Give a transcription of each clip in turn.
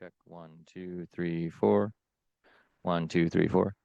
check. 1, 2, 3, 4. 1, 2, 3, 4.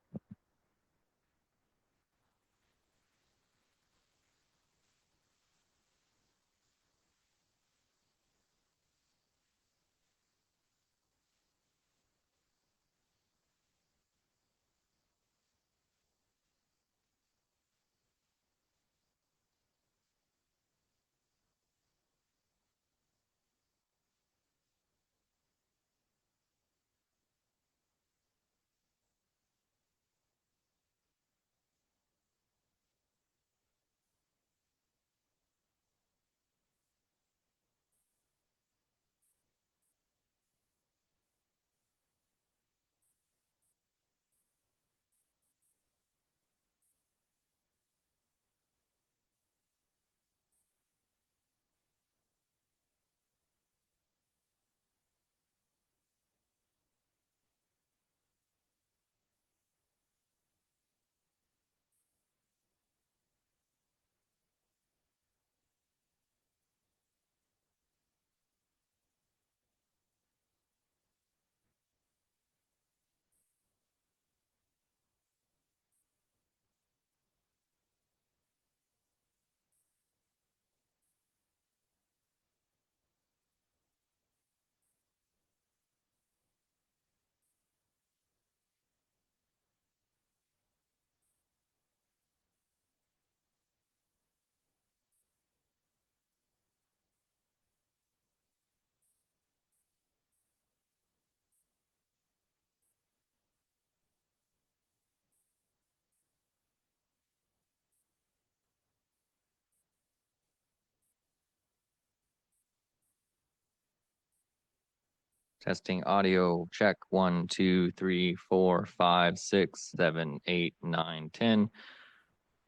Testing audio. Check. 1, 2, 3, 4, 5, 6, 7, 8, 9, 10.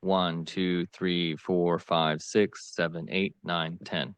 1, 2, 3, 4, 5, 6, 7, 8, 9, 10.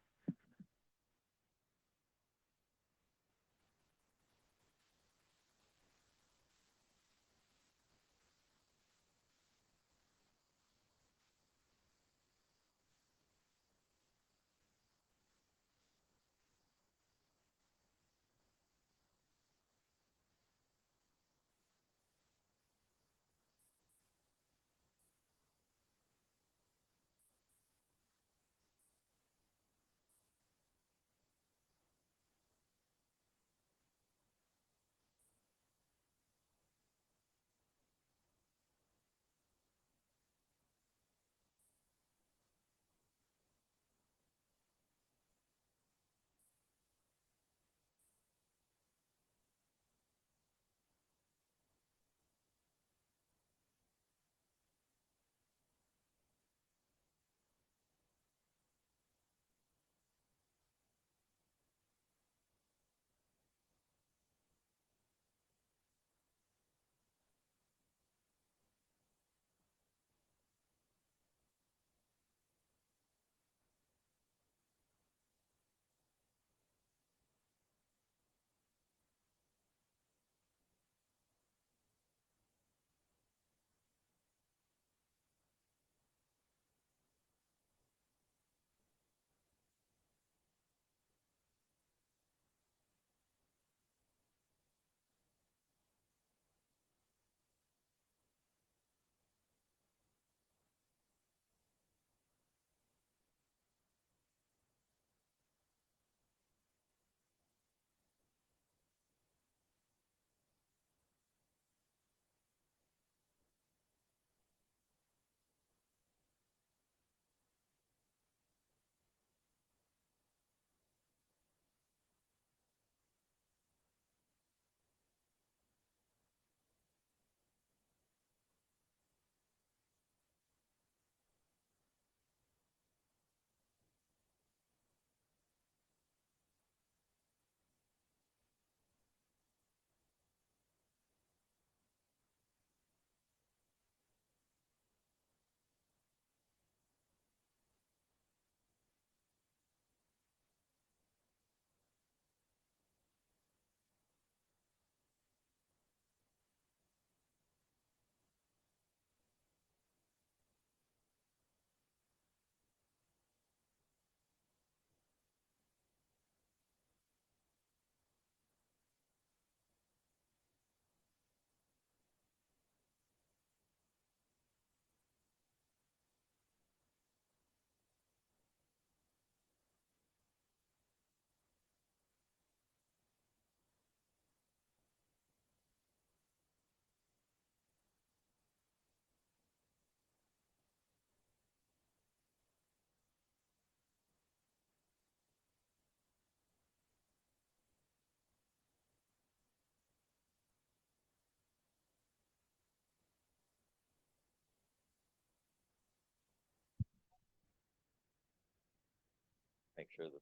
make sure that.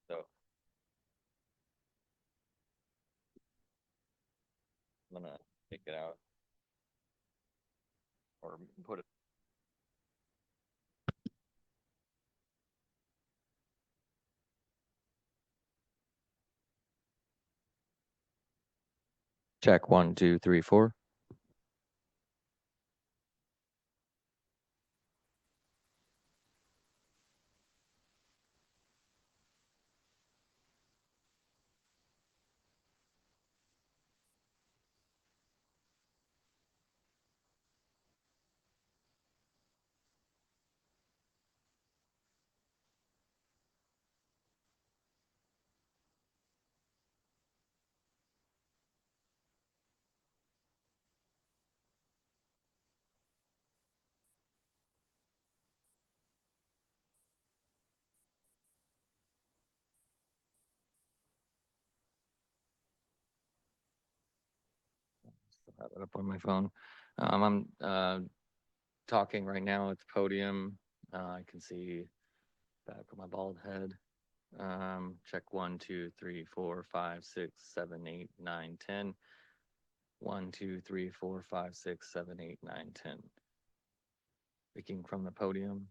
So I'm gonna take it out or put it. Check 1, 2, 3, 4. Still have it up on my phone. I'm talking right now at the podium. I can see back of my bald head. Check 1, 2, 3, 4, 5, 6, 7, 8, 9, 10. 1, 2, 3, 4, 5, 6, 7, 8, 9, 10. Speaking from the podium.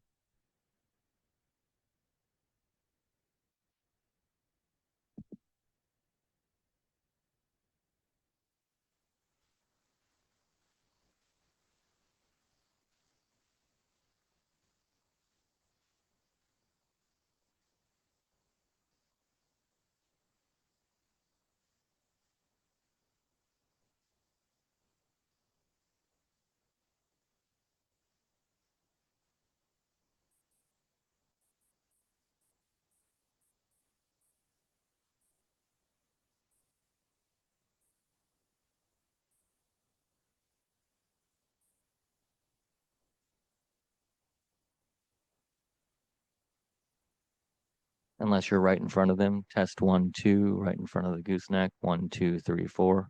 Unless you're right in front of them. Test 1, 2, right in front of the gooseneck. 1, 2, 3, 4.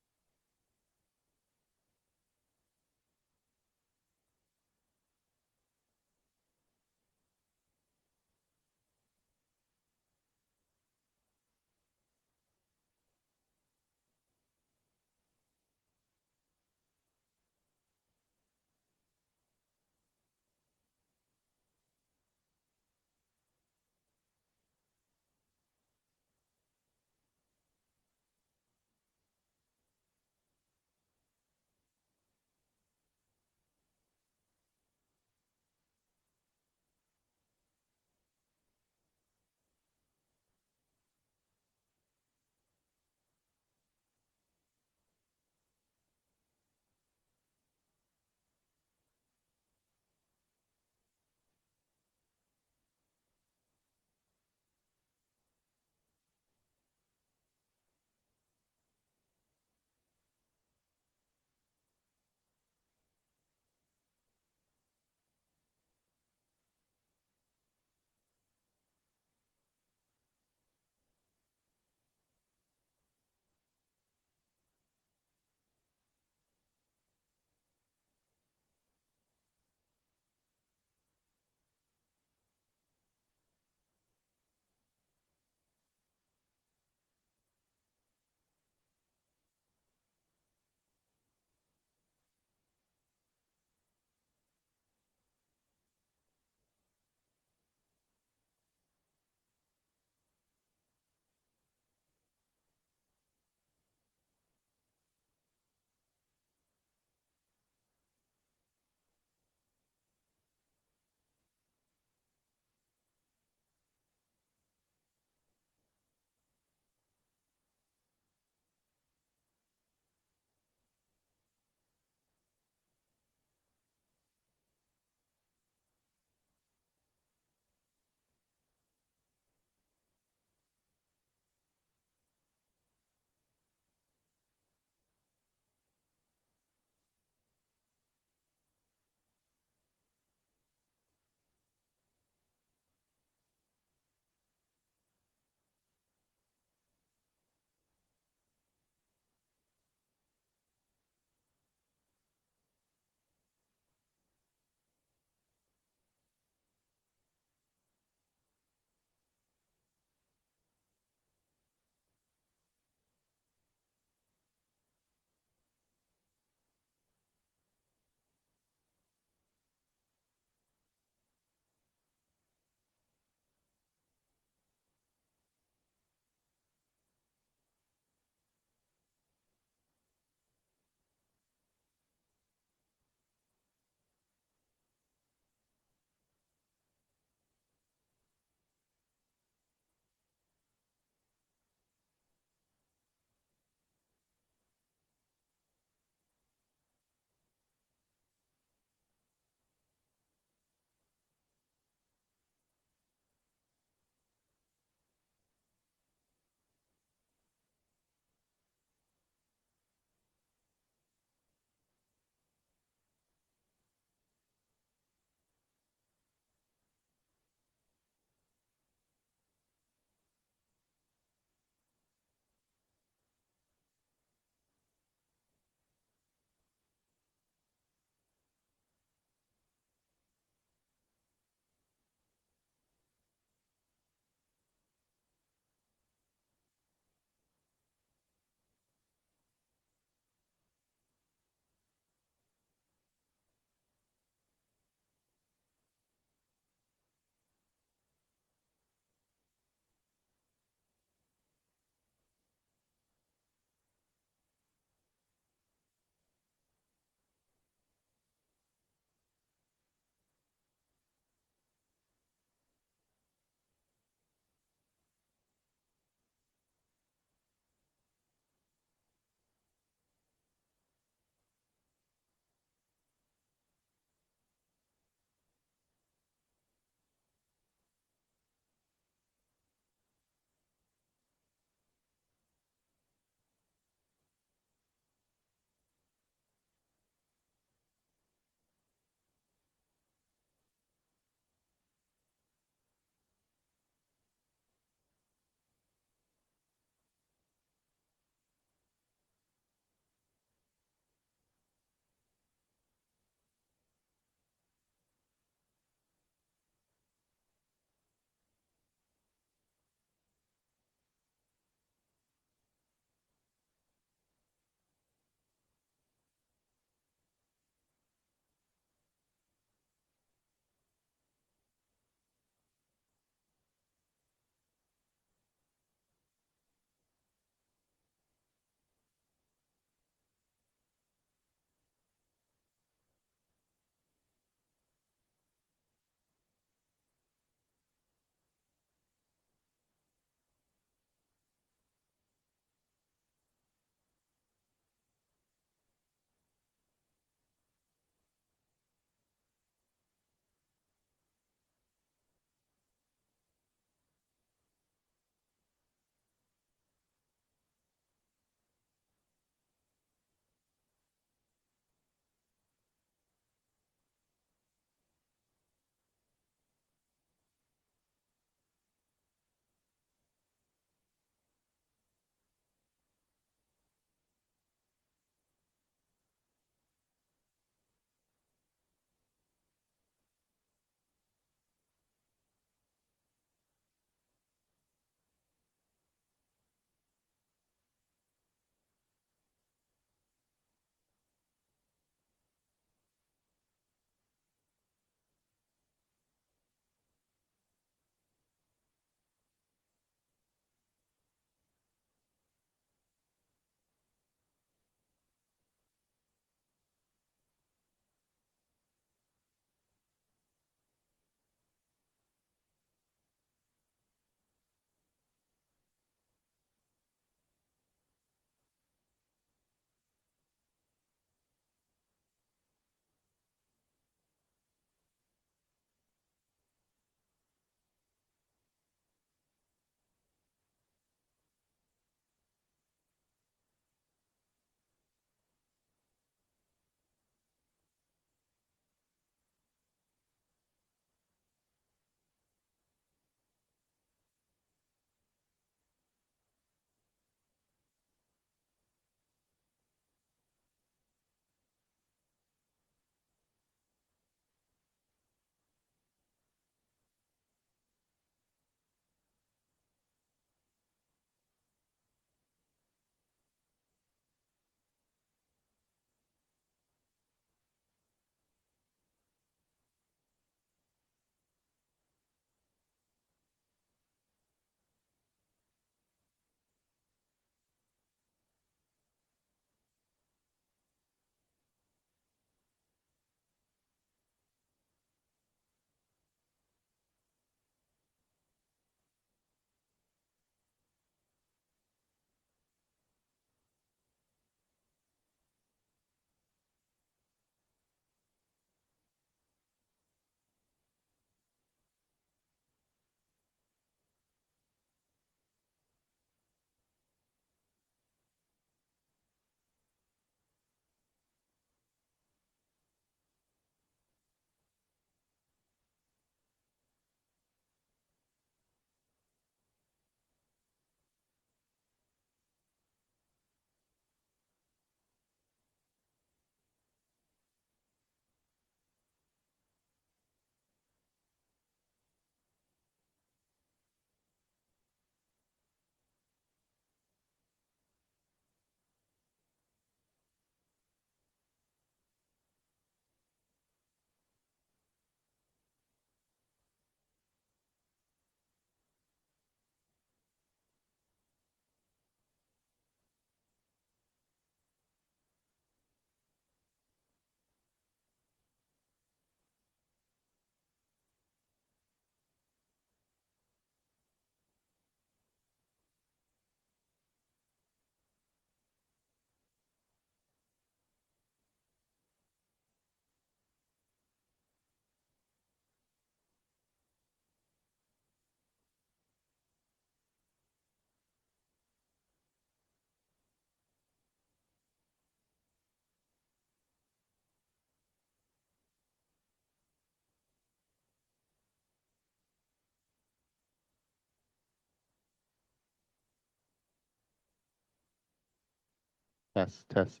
Test, test.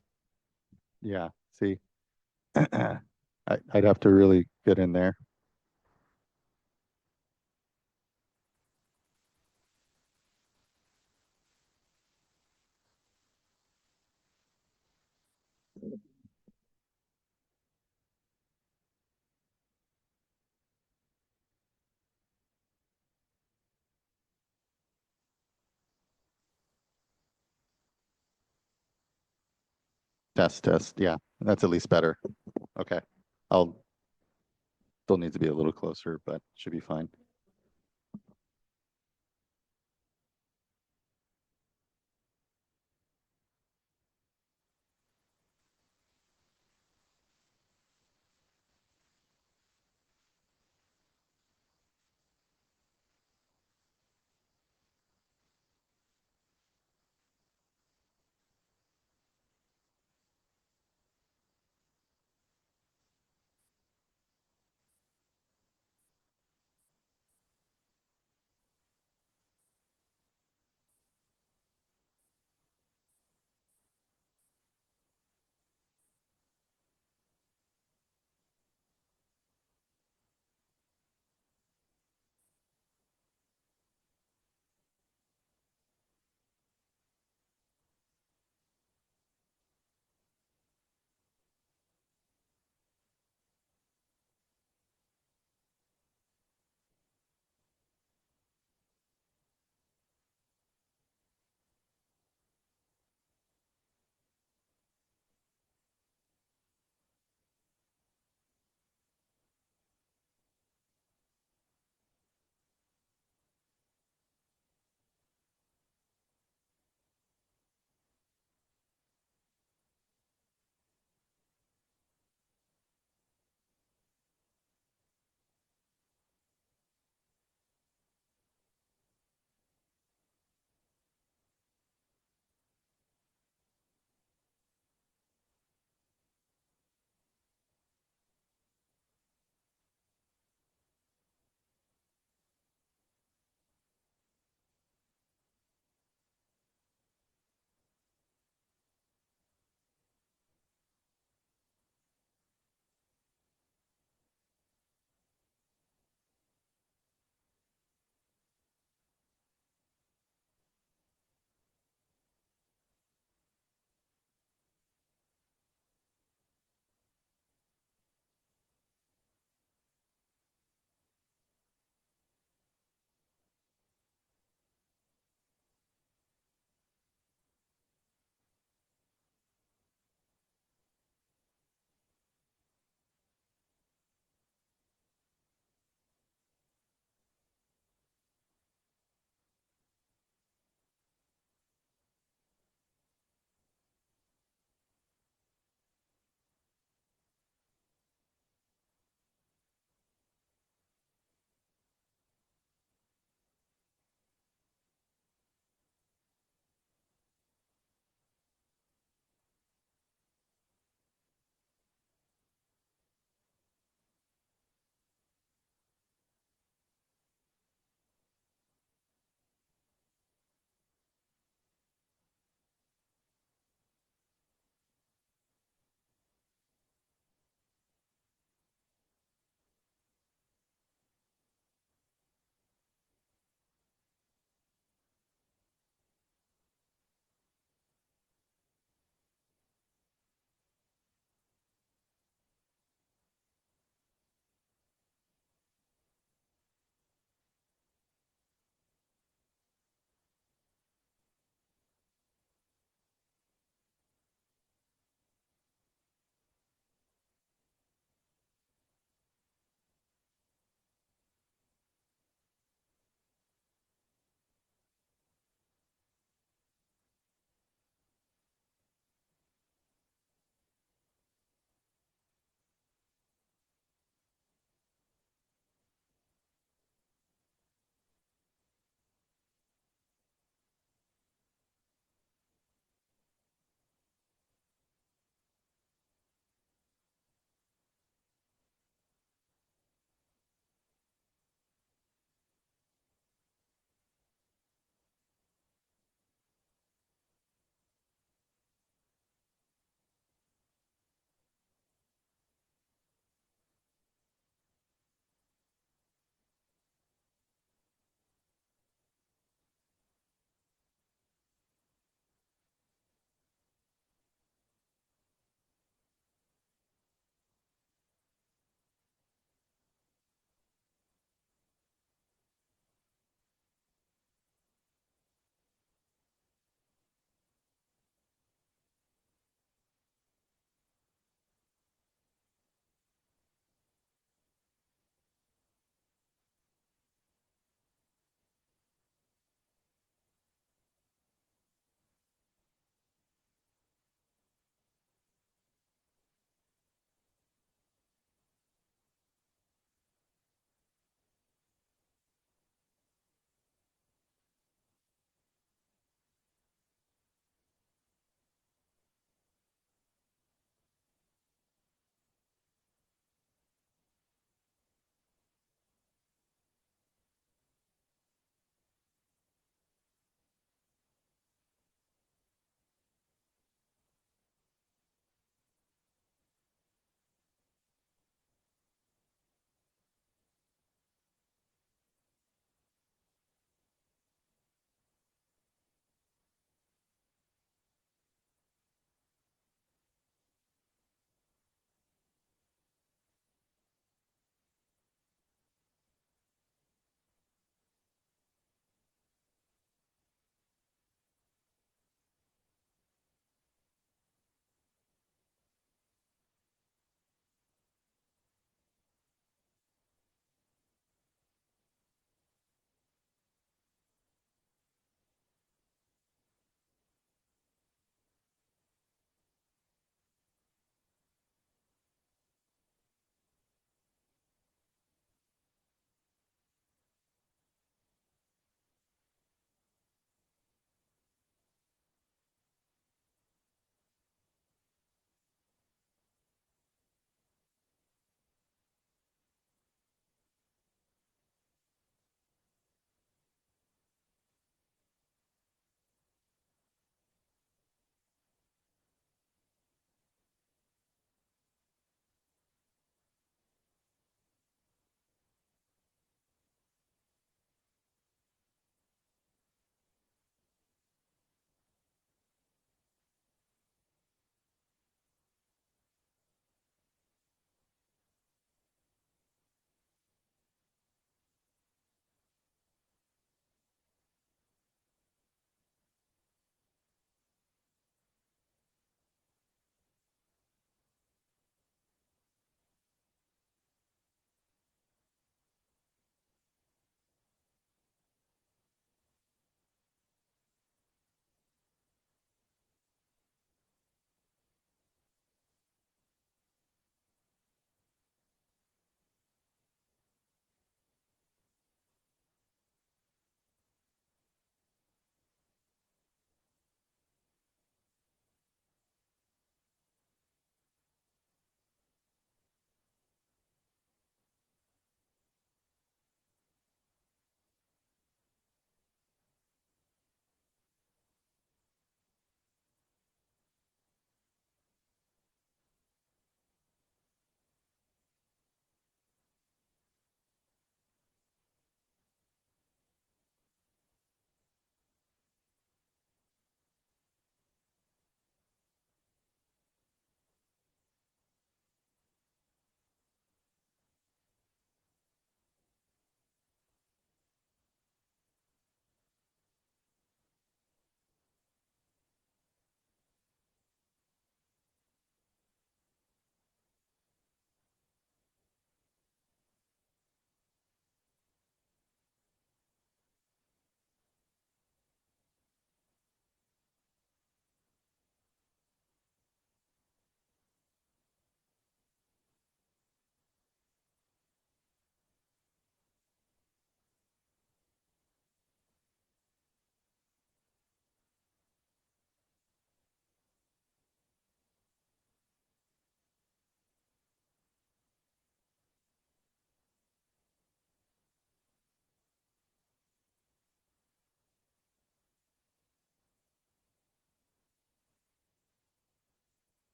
Yeah, see, I'd have to really get in there. Test, test. Yeah, that's at least better. Okay. I'll still need to be a little closer, but should be fine.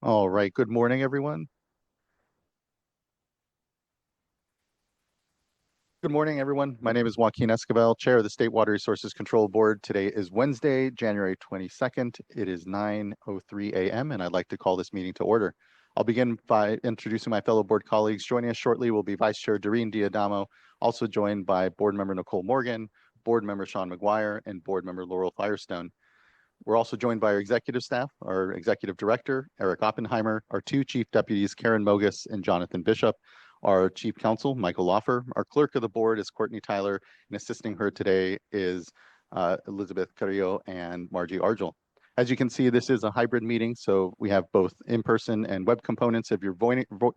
All right, good morning, everyone. Good morning, everyone. My name is Joaquin Escobar, Chair of the State Water Resources Control Board. Today is Wednesday, January 22nd. It is 9:03 a.m. and I'd like to call this meeting to order. I'll begin by introducing my fellow board colleagues. Joining us shortly will be Vice Chair Doreen Diadamo, also joined by Board Member Nicole Morgan, Board Member Sean McGuire, and Board Member Laurel Firestone. We're also joined by our executive staff, our executive director, Eric Oppenheimer, our two chief deputies, Karen Mogus and Jonathan Bishop, our chief counsel, Michael Loffer, our clerk of the board is Courtney Tyler, and assisting her today is Elizabeth Carrillo and Margie Argel. As you can see, this is a hybrid meeting, so we have both in-person and web components. If you're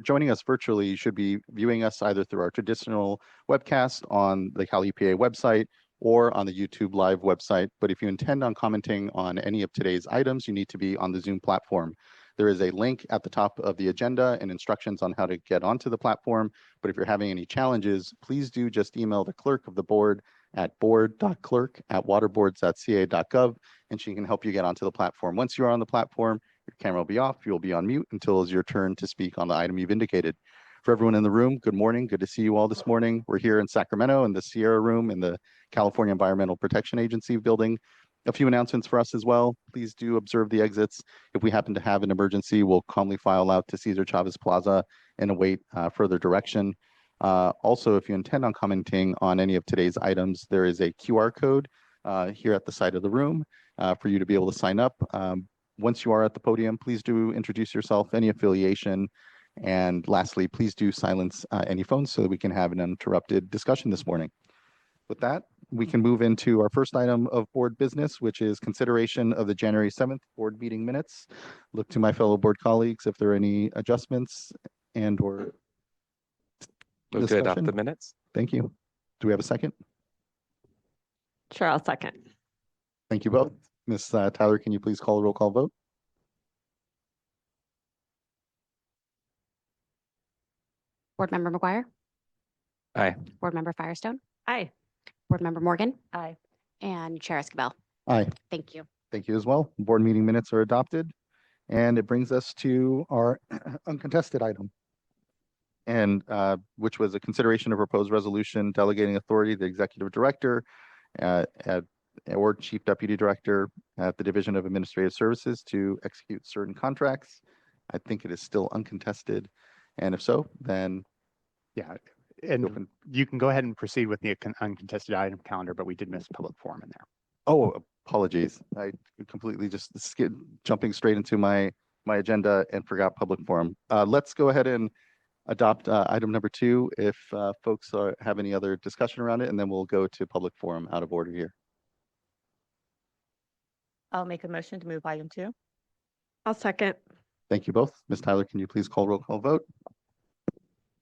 joining us virtually, you should be viewing us either through our traditional webcast on the Cal EPA website or on the YouTube Live website. But if you intend on commenting on any of today's items, you need to be on the Zoom platform. There is a link at the top of the agenda and instructions on how to get onto the platform. But if you're having any challenges, please do just email the clerk of the board at board.clerk@waterboards.ca.gov, and she can help you get onto the platform. Once you are on the platform, your camera will be off, you'll be on mute until it's your turn to speak on the item you've indicated. For everyone in the room, good morning. Good to see you all this morning. We're here in Sacramento in the Sierra Room in the California Environmental Protection Agency building. A few announcements for us as well. Please do observe the exits. If we happen to have an emergency, we'll calmly file out to Cesar Chavez Plaza and await further direction. Also, if you intend on commenting on any of today's items, there is a QR code here at the side of the room for you to be able to sign up. Once you are at the podium, please do introduce yourself, any affiliation, and lastly, please do silence any phones so that we can have an uninterrupted discussion this morning. With that, we can move into our first item of board business, which is consideration of the January 7th board meeting minutes. Look to my fellow board colleagues if there are any adjustments and or Move to adopt discussion. the minutes. Thank you. Do we have a second? Sure, I'll second. Thank you both. Ms. Tyler, can you please call a roll call vote? Board Member McGuire, Aye. Board Member Firestone, Aye. Board Member Morgan, Aye. and Chair Escobar. Aye. Thank you. Thank you as well. Board meeting minutes are adopted. And it brings us to our uncontested item. And which was a consideration of proposed resolution delegating authority to the executive director or chief deputy director at the Division of Administrative Services to execute certain contracts. I think it is still uncontested. And if so, then Yeah, and open. you can go ahead and proceed with the uncontested item calendar, but we did miss public forum in there. Oh, apologies. I completely just jumping straight into my agenda and forgot public forum. Let's go ahead and adopt item number 2 if folks have any other discussion around it, and then we'll go to public forum out of order here. I'll make a motion to move item 2. I'll second. Thank you both. Ms. Tyler, can you please call roll call vote?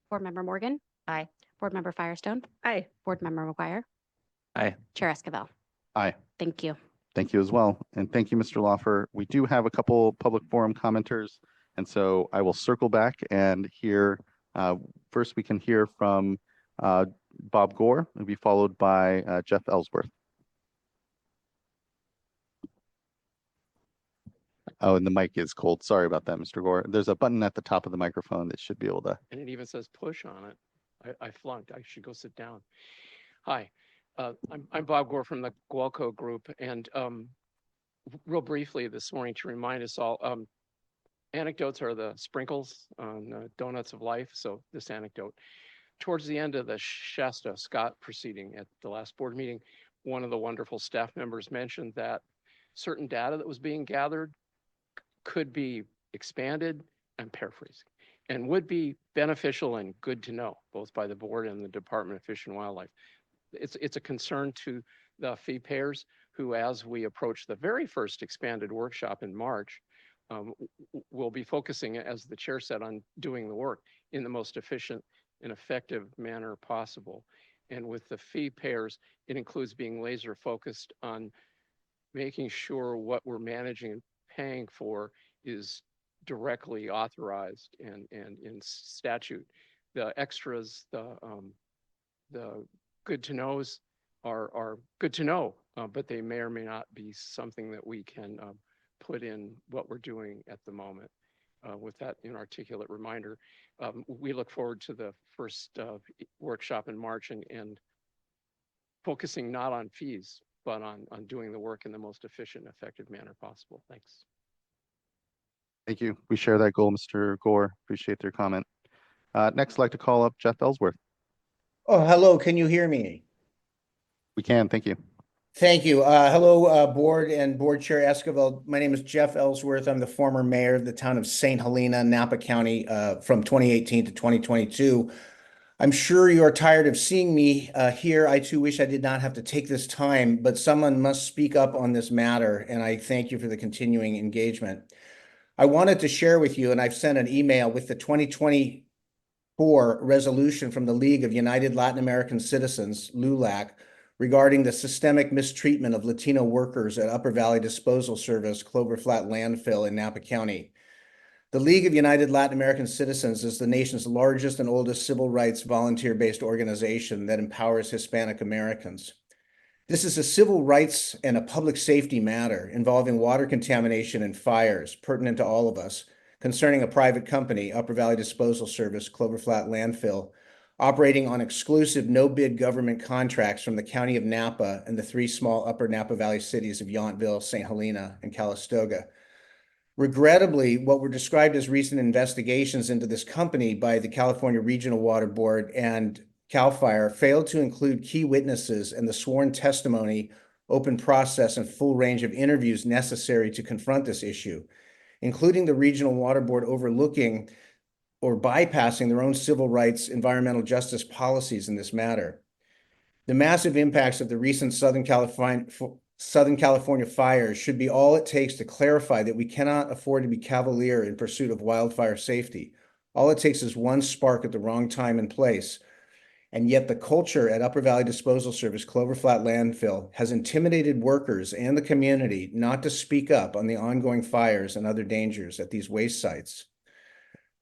Board Member Morgan, Aye. Board Member Firestone, Aye. Board Member McGuire, Aye. Chair Escobar. Aye. Thank you. Thank you as well. And thank you, Mr. Loffer. We do have a couple public forum commenters, and so I will circle back and hear, first we can hear from Bob Gore, will be followed by Jeff Ellsworth. Oh, and the mic is cold. Sorry about that, Mr. Gore. There's a button at the top of the microphone that should be able to. And it even says push on it. I flunked. I should go sit down. Hi, I'm Bob Gore from the Gualco Group, and real briefly this morning to remind us all, anecdotes are the sprinkles on donuts of life. So this anecdote, towards the end of the Shasta Scott proceeding at the last board meeting, one of the wonderful staff members mentioned that certain data that was being gathered could be expanded, I'm paraphrasing, and would be beneficial and good to know, both by the board and the Department of Fish and Wildlife. It's a concern to the fee payers who, as we approach the very first expanded workshop in March, will be focusing, as the chair said, on doing the work in the most efficient and effective manner possible. And with the fee payers, it includes being laser focused on making sure what we're managing and paying for is directly authorized and in statute. The extras, the good to knows are good to know, but they may or may not be something that we can put in what we're doing at the moment. with that inarticulate reminder, we look forward to the first workshop in March and focusing not on fees, but on doing the work in the most efficient and effective manner possible. Thanks. Thank you. We share that goal, Mr. Gore. Appreciate your comment. Next, I'd like to call up Jeff Ellsworth. Oh, hello. Can you hear me? We can. Thank you. Thank you. Hello, Board and Board Chair Esquivel. My name is Jeff Ellsworth. I'm the former mayor of the town of St. Helena, Napa County, from 2018 to 2022. I'm sure you are tired of seeing me here. I too wish I did not have to take this time, but someone must speak up on this matter, and I thank you for the continuing engagement. I wanted to share with you, and I've sent an email with the 2024 resolution from the League of United Latin American Citizens, LULAC, regarding the systemic mistreatment of Latino workers at Upper Valley Disposal Service, Clover Flat Landfill in Napa County. The League of United Latin American Citizens is the nation's largest and oldest civil rights volunteer-based organization that empowers Hispanic Americans. This is a civil rights and a public safety matter involving water contamination and fires pertinent to all of us, concerning a private company, Upper Valley Disposal Service, Clover Flat Landfill, operating on exclusive no-bid government contracts from the County of Napa and the three small Upper Napa Valley cities of Yountville, St. Helena, and Calistoga. Regrettably, what were described as recent investigations into this company by the California Regional Water Board and CAL FIRE failed to include key witnesses and the sworn testimony, open process, and full range of interviews necessary to confront this issue, including the Regional Water Board overlooking or bypassing their own civil rights, environmental justice policies in this matter. The massive impacts of the recent Southern California fires should be all it takes to clarify that we cannot afford to be cavalier in pursuit of wildfire safety. All it takes is one spark at the wrong time and place. And yet the culture at Upper Valley Disposal Service, Clover Flat Landfill, has intimidated workers and the community not to speak up on the ongoing fires and other dangers at these waste sites.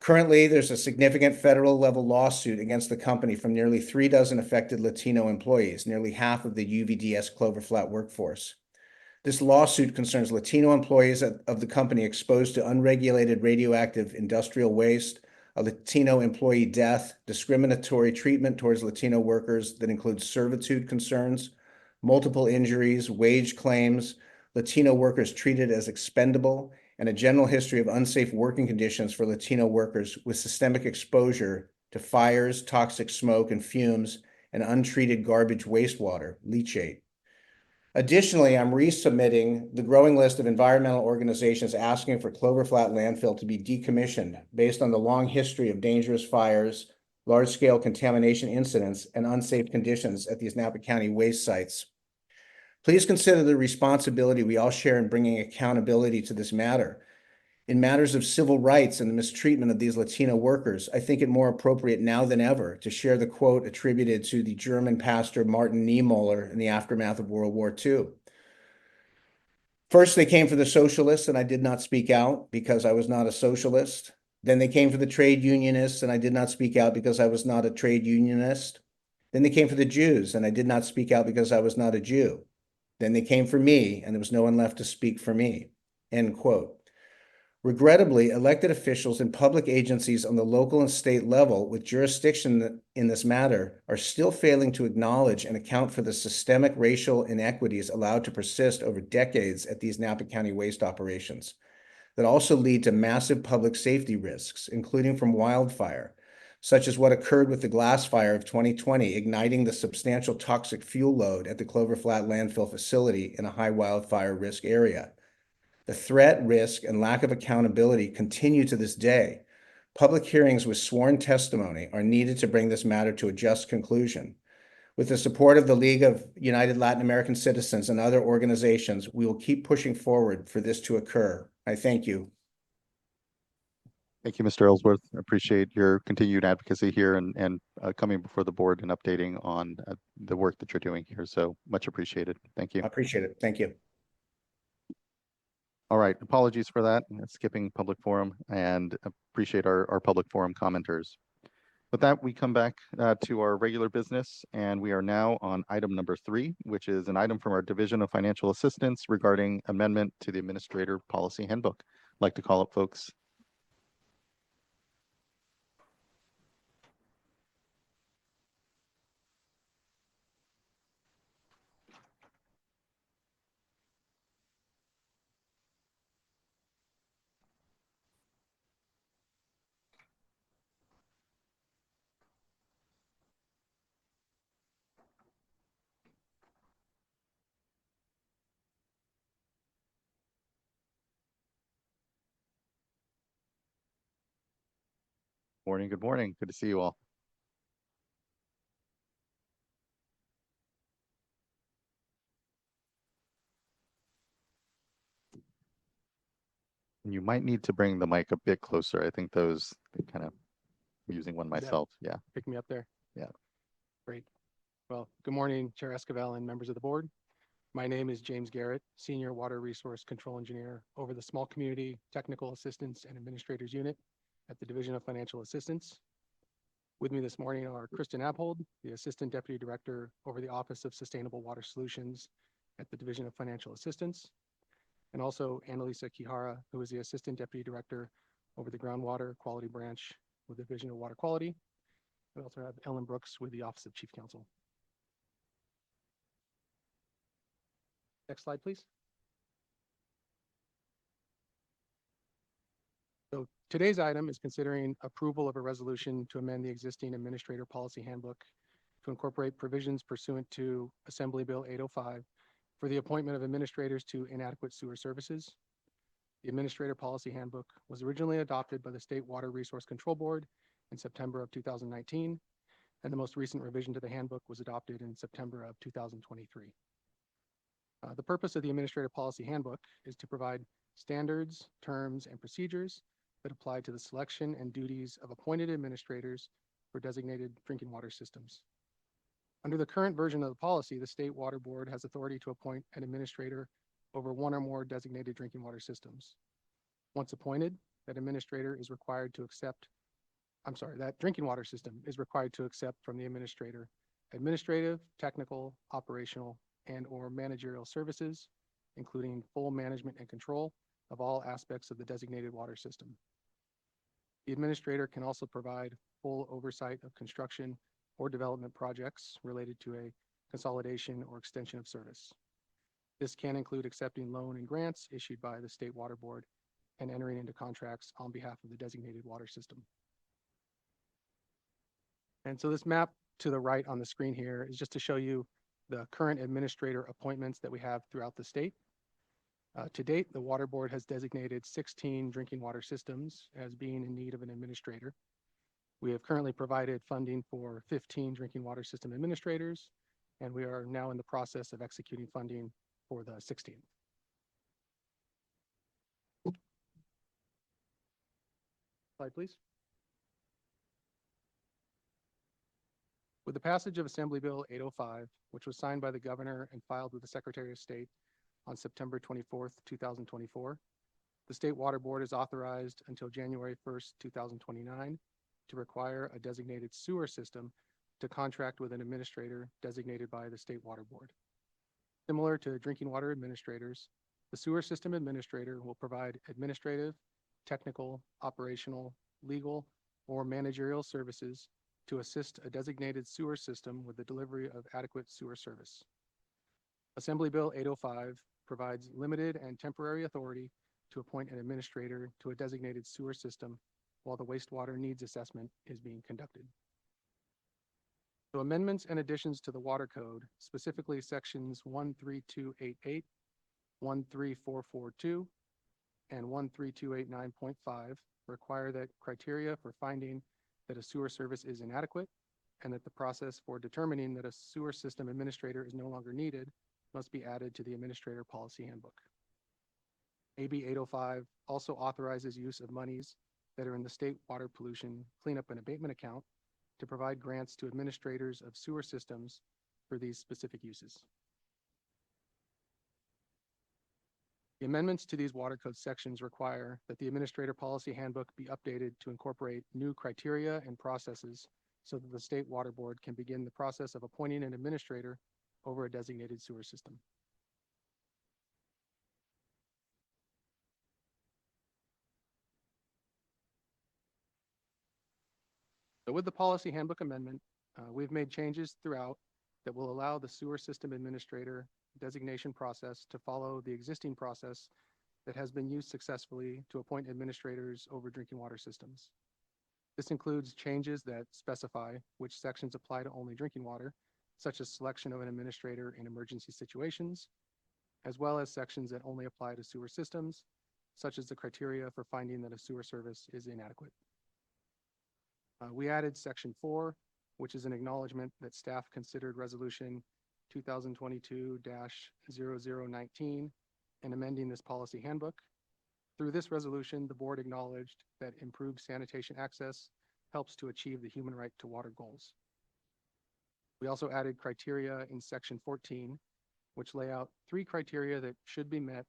Currently, there's a significant federal level lawsuit against the company from nearly 36 affected Latino employees, nearly half of the UVDS Clover Flat workforce. This lawsuit concerns Latino employees of the company exposed to unregulated radioactive industrial waste, a Latino employee death, discriminatory treatment towards Latino workers that includes servitude concerns, multiple injuries, wage claims, Latino workers treated as expendable, and a general history of unsafe working conditions for Latino workers with systemic exposure to fires, toxic smoke and fumes, and untreated garbage wastewater, leachate. Additionally, I'm resubmitting the growing list of environmental organizations asking for Clover Flat Landfill to be decommissioned based on the long history of dangerous fires, large-scale contamination incidents, and unsafe conditions at these Napa County waste sites. Please consider the responsibility we all share in bringing accountability to this matter. In matters of civil rights and the mistreatment of these Latino workers, I think it more appropriate now than ever to share the quote attributed to the German pastor Martin Niemöller in the aftermath of World War II. First, they came for the socialists, and I did not speak out because I was not a socialist. Then they came for the trade unionists, and I did not speak out because I was not a trade unionist. Then they came for the Jews, and I did not speak out because I was not a Jew. Then they came for me, and there was no one left to speak for me. End quote. Regrettably, elected officials and public agencies on the local and state level with jurisdiction in this matter are still failing to acknowledge and account for the systemic racial inequities allowed to persist over decades at these Napa County waste operations that also lead to massive public safety risks, including from wildfire, such as what occurred with the glass fire of 2020, igniting the substantial toxic fuel load at the Clover Flat landfill facility in a high wildfire risk area. The threat, risk, and lack of accountability continue to this day. Public hearings with sworn testimony are needed to bring this matter to a just conclusion. With the support of the League of United Latin American Citizens and other organizations, we will keep pushing forward for this to occur. I thank you. Thank you, Mr. Ellsworth. I appreciate your continued advocacy here and coming before the board and updating on the work that you're doing here. So much appreciated. Thank you. I appreciate it. Thank you. All right. Apologies for that. Skipping public forum, and appreciate our public forum commenters. With that, we come back to our regular business, and we are now on item number 3, which is an item from our Division of Financial Assistance regarding amendment to the Administrator Policy Handbook. I'd like to call up folks Morning, good morning. Good to see you all. You might need to bring the mic a bit closer. I think those kind of using one That- myself. Yeah. Pick me up there. Yeah. Great. Well, good morning, Chair Esquivel and members of the board. My name is James Garrett, Senior Water Resource Control Engineer over the Small Community Technical Assistance and Administrators Unit at the Division of Financial Assistance. With me this morning are Kristen Abhold, the Assistant Deputy Director over the Office of Sustainable Water Solutions at the Division of Financial Assistance, and also Annalisa Kihara, who is the Assistant Deputy Director over the Groundwater Quality Branch with the Division of Water Quality. We also have Ellen Brooks with the Office of Chief Counsel. Next slide, please. So today's item is considering approval of a resolution to amend the existing Administrator Policy Handbook to incorporate provisions pursuant to Assembly Bill 805 for the appointment of administrators to inadequate sewer services. The Administrator Policy Handbook was originally adopted by the State Water Resource Control Board in September of 2019, and the most recent revision to the handbook was adopted in September of 2023. The purpose of the Administrative Policy Handbook is to provide standards, terms, and procedures that apply to the selection and duties of appointed administrators for designated drinking water systems. Under the current version of the policy, the State Water Board has authority to appoint an administrator over one or more designated drinking water systems. Once appointed, that administrator is required to accept, that drinking water system is required to accept from the administrator administrative, technical, operational, and/or managerial services, including full management and control of all aspects of the designated water system. The administrator can also provide full oversight of construction or development projects related to a consolidation or extension of service. This can include accepting loan and grants issued by the State Water Board and entering into contracts on behalf of the designated water system. And so this map to the right on the screen here is just to show you the current administrator appointments that we have throughout the state. To date, the Water Board has designated 16 drinking water systems as being in need of an administrator. We have currently provided funding for 15 drinking water system administrators, and we are now in the process of executing funding for the 16th. Slide, please. With the passage of Assembly Bill 805, which was signed by the governor and filed with the Secretary of State on September 24th, 2024, the State Water Board is authorized until January 1st, 2029 to require a designated sewer system to contract with an administrator designated by the State Water Board. Similar to drinking water administrators, the sewer system administrator will provide administrative, technical, operational, legal, or managerial services to assist a designated sewer system with the delivery of adequate sewer service. Assembly Bill 805 provides limited and temporary authority to appoint an administrator to a designated sewer system while the wastewater needs assessment is being conducted. So amendments and additions to the Water Code, specifically sections 13288, 13442, and 13289.5, require that criteria for finding that a sewer service is inadequate and that the process for determining that a sewer system administrator is no longer needed must be added to the Administrator Policy Handbook. AB 805 also authorizes use of monies that are in the State Water Pollution Cleanup and Abatement Account to provide grants to administrators of sewer systems for these specific uses. The amendments to these water code sections require that the Administrator Policy Handbook be updated to incorporate new criteria and processes so that the State Water Board can begin the process of appointing an administrator over a designated sewer system. So with the Policy Handbook amendment, we've made changes throughout that will allow the sewer system administrator designation process to follow the existing process that has been used successfully to appoint administrators over drinking water systems. This includes changes that specify which sections apply to only drinking water, such as selection of an administrator in emergency situations, as well as sections that only apply to sewer systems, such as the criteria for finding that a sewer service is inadequate. We added section 4, which is an acknowledgement that staff considered resolution 2022-0019 and amending this policy handbook. Through this resolution, the board acknowledged that improved sanitation access helps to achieve the human right to water goals. We also added criteria in section 14, which lay out 3 criteria that should be met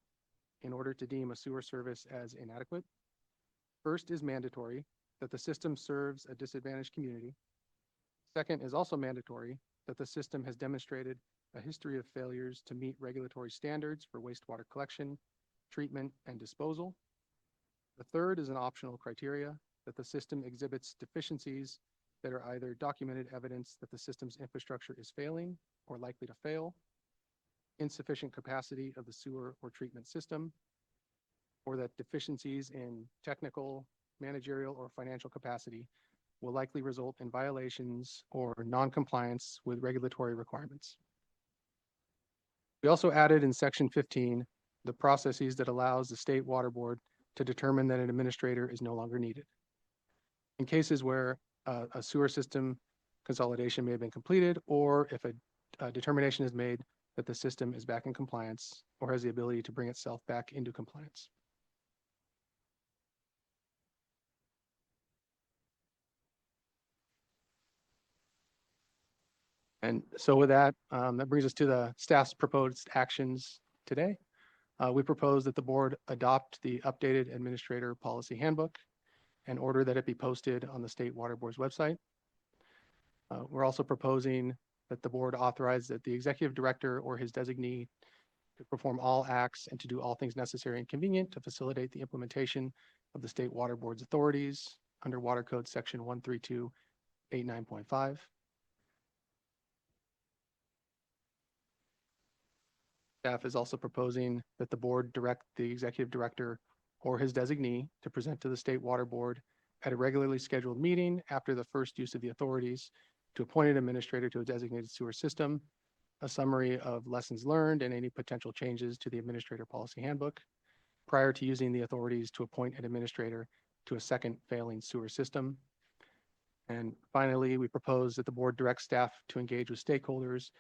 in order to deem a sewer service as inadequate. First is mandatory, that the system serves a disadvantaged community. Second is also mandatory, that the system has demonstrated a history of failures to meet regulatory standards for wastewater collection, treatment, and disposal. The third is an optional criteria, that the system exhibits deficiencies that are either documented evidence that the system's infrastructure is failing or likely to fail, insufficient capacity of the sewer or treatment system, or that deficiencies in technical, managerial, or financial capacity will likely result in violations or non-compliance with regulatory requirements. We also added in section 15 the processes that allows the state water board to determine that an administrator is no longer needed. In cases where a sewer system consolidation may have been completed, or if a determination is made that the system is back in compliance or has the ability to bring itself back into compliance. And so with that, that brings us to the staff's proposed actions today. We propose that the board adopt the updated administrator policy handbook and order that it be posted on the State Water Board's website. We're also proposing that the board authorize that the executive director or his designee to perform all acts and to do all things necessary and convenient to facilitate the implementation of the State Water Board's authorities under Water Code Section 13289.5. Staff is also proposing that the board direct the executive director or his designee to present to the State Water Board at a regularly scheduled meeting after the first use of the authorities to appoint an administrator to a designated sewer system, a summary of lessons learned and any potential changes to the administrator policy handbook prior to using the authorities to appoint an administrator to a second failing sewer system. And finally, we propose that the board direct staff to engage with stakeholders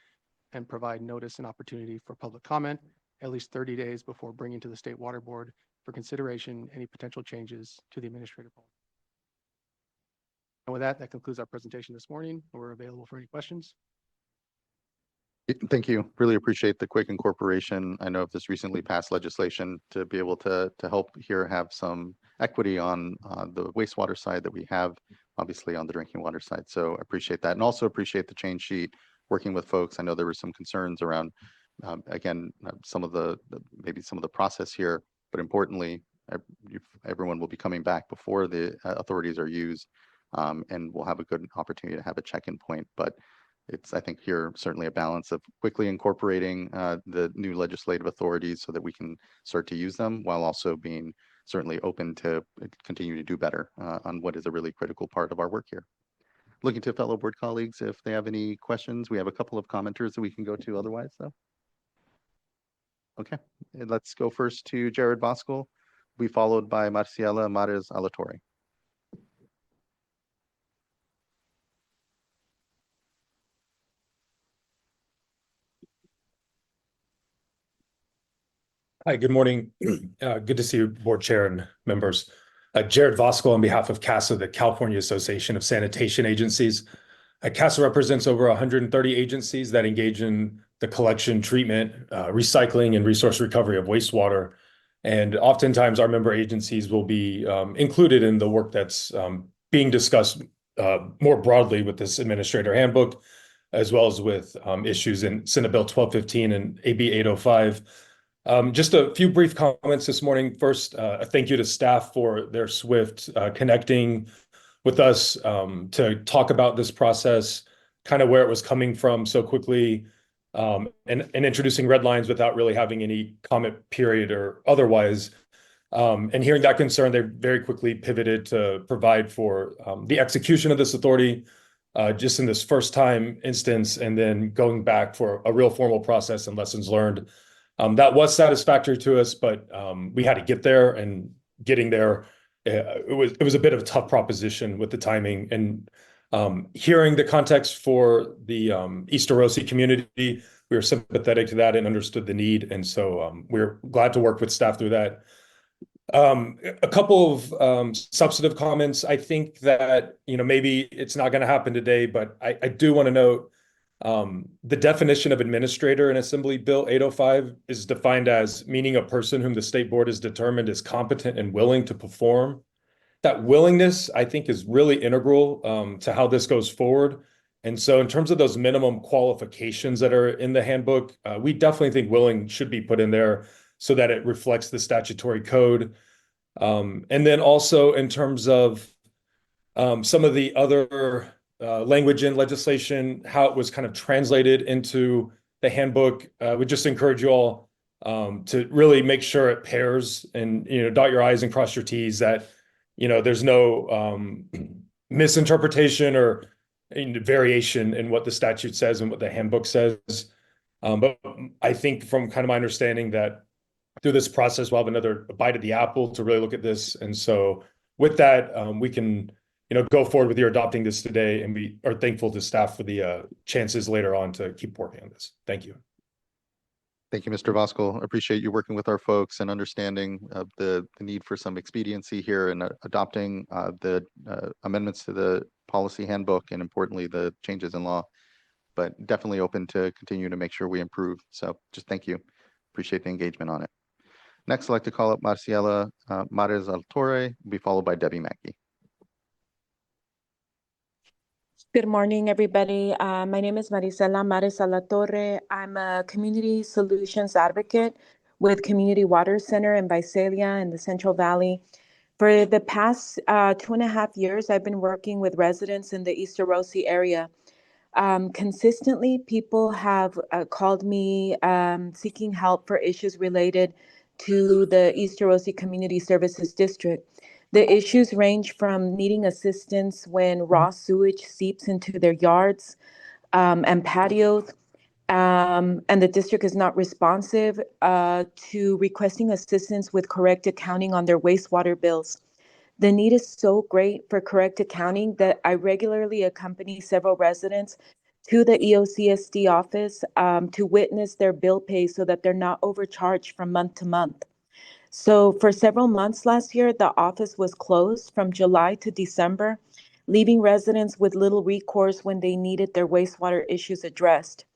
and provide notice and opportunity for public comment at least 30 days before bringing to the State Water Board for consideration any potential changes to the administrative policy. And with that, that concludes our presentation this morning. We're available for any questions. Thank you. Really appreciate the quick incorporation. I know of this recently passed legislation to be able to help here have some equity on the wastewater side that we have, obviously on the drinking water side. So I appreciate that, and also appreciate the change sheet working with folks. I know there were some concerns around, again, some of the maybe some of the process here, but importantly, everyone will be coming back before the authorities are used, and we'll have a good opportunity to have a check-in point. But it's, I think, here certainly a balance of quickly incorporating the new legislative authorities so that we can start to use them, while also being certainly open to continue to do better on what is a really critical part of our work here. Looking to fellow board colleagues if they have any questions. We have a couple of commenters that we can go to otherwise, though. Okay, and let's go first to Jared Voskuil, be followed by Marciela Mares Alatorre. Hi, good morning. Good to see you, board chair and members. Jared Voskuil on behalf of CASA, the California Association of Sanitation Agencies. CASA represents over 130 agencies that engage in the collection, treatment, recycling, and resource recovery of wastewater. And oftentimes our member agencies will be included in the work that's being discussed more broadly with this administrator handbook, as well as with issues in Senate Bill 1215 and AB 805. Just a few brief comments this morning. First, a thank you to staff for their swift connecting with us to talk about this process, kind of where it was coming from so quickly, and introducing red lines without really having any comment period or otherwise. And hearing that concern, they very quickly pivoted to provide for the execution of this authority just in this first time instance, and then going back for a real formal process and lessons learned. That was satisfactory to us, but we had to get there, and getting there it was a bit of a tough proposition with the timing and hearing the context for the East Rossi community. We were sympathetic to that and understood the need, and so we're glad to work with staff through that. A couple of substantive comments. I think that maybe it's not going to happen today, but I do want to note the definition of administrator in Assembly Bill 805 is defined as meaning a person whom the state board has determined is competent and willing to perform. That willingness, I think, is really integral to how this goes forward. And so in terms of those minimum qualifications that are in the handbook, we definitely think willing should be put in there so that it reflects the statutory code. And then also in terms of some of the other language in legislation, how it was kind of translated into the handbook, we just encourage you all to really make sure it pairs and dot your I's and cross your T's, that there's no misinterpretation or variation in what the statute says and what the handbook says. But I think from kind of my understanding that through this process, we'll have another bite of the apple to really look at this. And so with that, we can go forward with your adopting this today, and we are thankful to staff for the chances later on to keep working on this. Thank you. Thank you, Mr. Voskuhl. Appreciate you working with our folks and understanding the need for some expediency here and adopting the amendments to the policy handbook, and importantly, the changes in law, but definitely open to continue to make sure we improve. So just thank you. Appreciate the engagement on it. Next, I'd like to call up Marciela Mares Altore, will be followed by Debbie Mackey. Good morning, everybody. My name is Maricela Mares Alatorre. I'm a community solutions advocate with Community Water Center in Visalia in the Central Valley. For the past 2.5 years, I've been working with residents in the East Rossi area. Consistently, people have called me seeking help for issues related to the East Rossi Community Services District. The issues range from needing assistance when raw sewage seeps into their yards and patios, and the district is not responsive, to requesting assistance with correct accounting on their wastewater bills. The need is so great for correct accounting that I regularly accompany several residents to the EOCSD office to witness their bill pay so that they're not overcharged from month to month. So for several months last year, the office was closed from July to December, leaving residents with little recourse when they needed their wastewater issues addressed.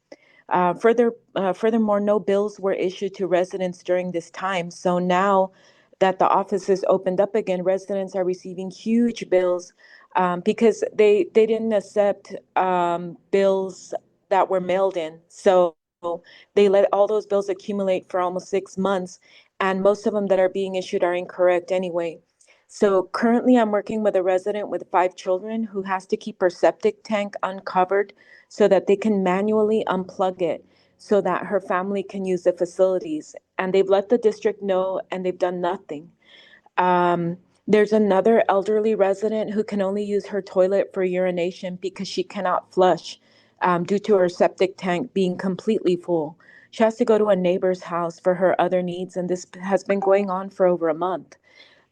Furthermore, no bills were issued to residents during this time. So now that the office is opened up again, residents are receiving huge bills because they didn't accept bills that were mailed in. So they let all those bills accumulate for almost 6 months, and most of them that are being issued are incorrect anyway. So currently I'm working with a resident with 5 children who has to keep her septic tank uncovered so that they can manually unplug it so that her family can use the facilities. And they've let the district know, and they've done nothing. There's another elderly resident who can only use her toilet for urination because she cannot flush due to her septic tank being completely full. She has to go to a neighbor's house for her other needs, and this has been going on for over a month.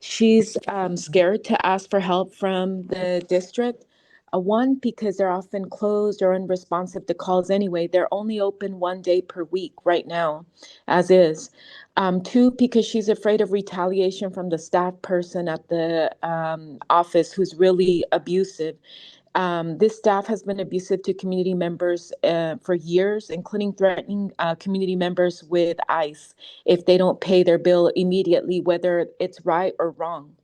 She's scared to ask for help from the district. One, because they're often closed or unresponsive to calls anyway. They're only open 1 day per week right now, as is. 2, because she's afraid of retaliation from the staff person at the office who's really abusive. This staff has been abusive to community members for years, including threatening community members with ICE if they don't pay their bill immediately, whether it's right or wrong.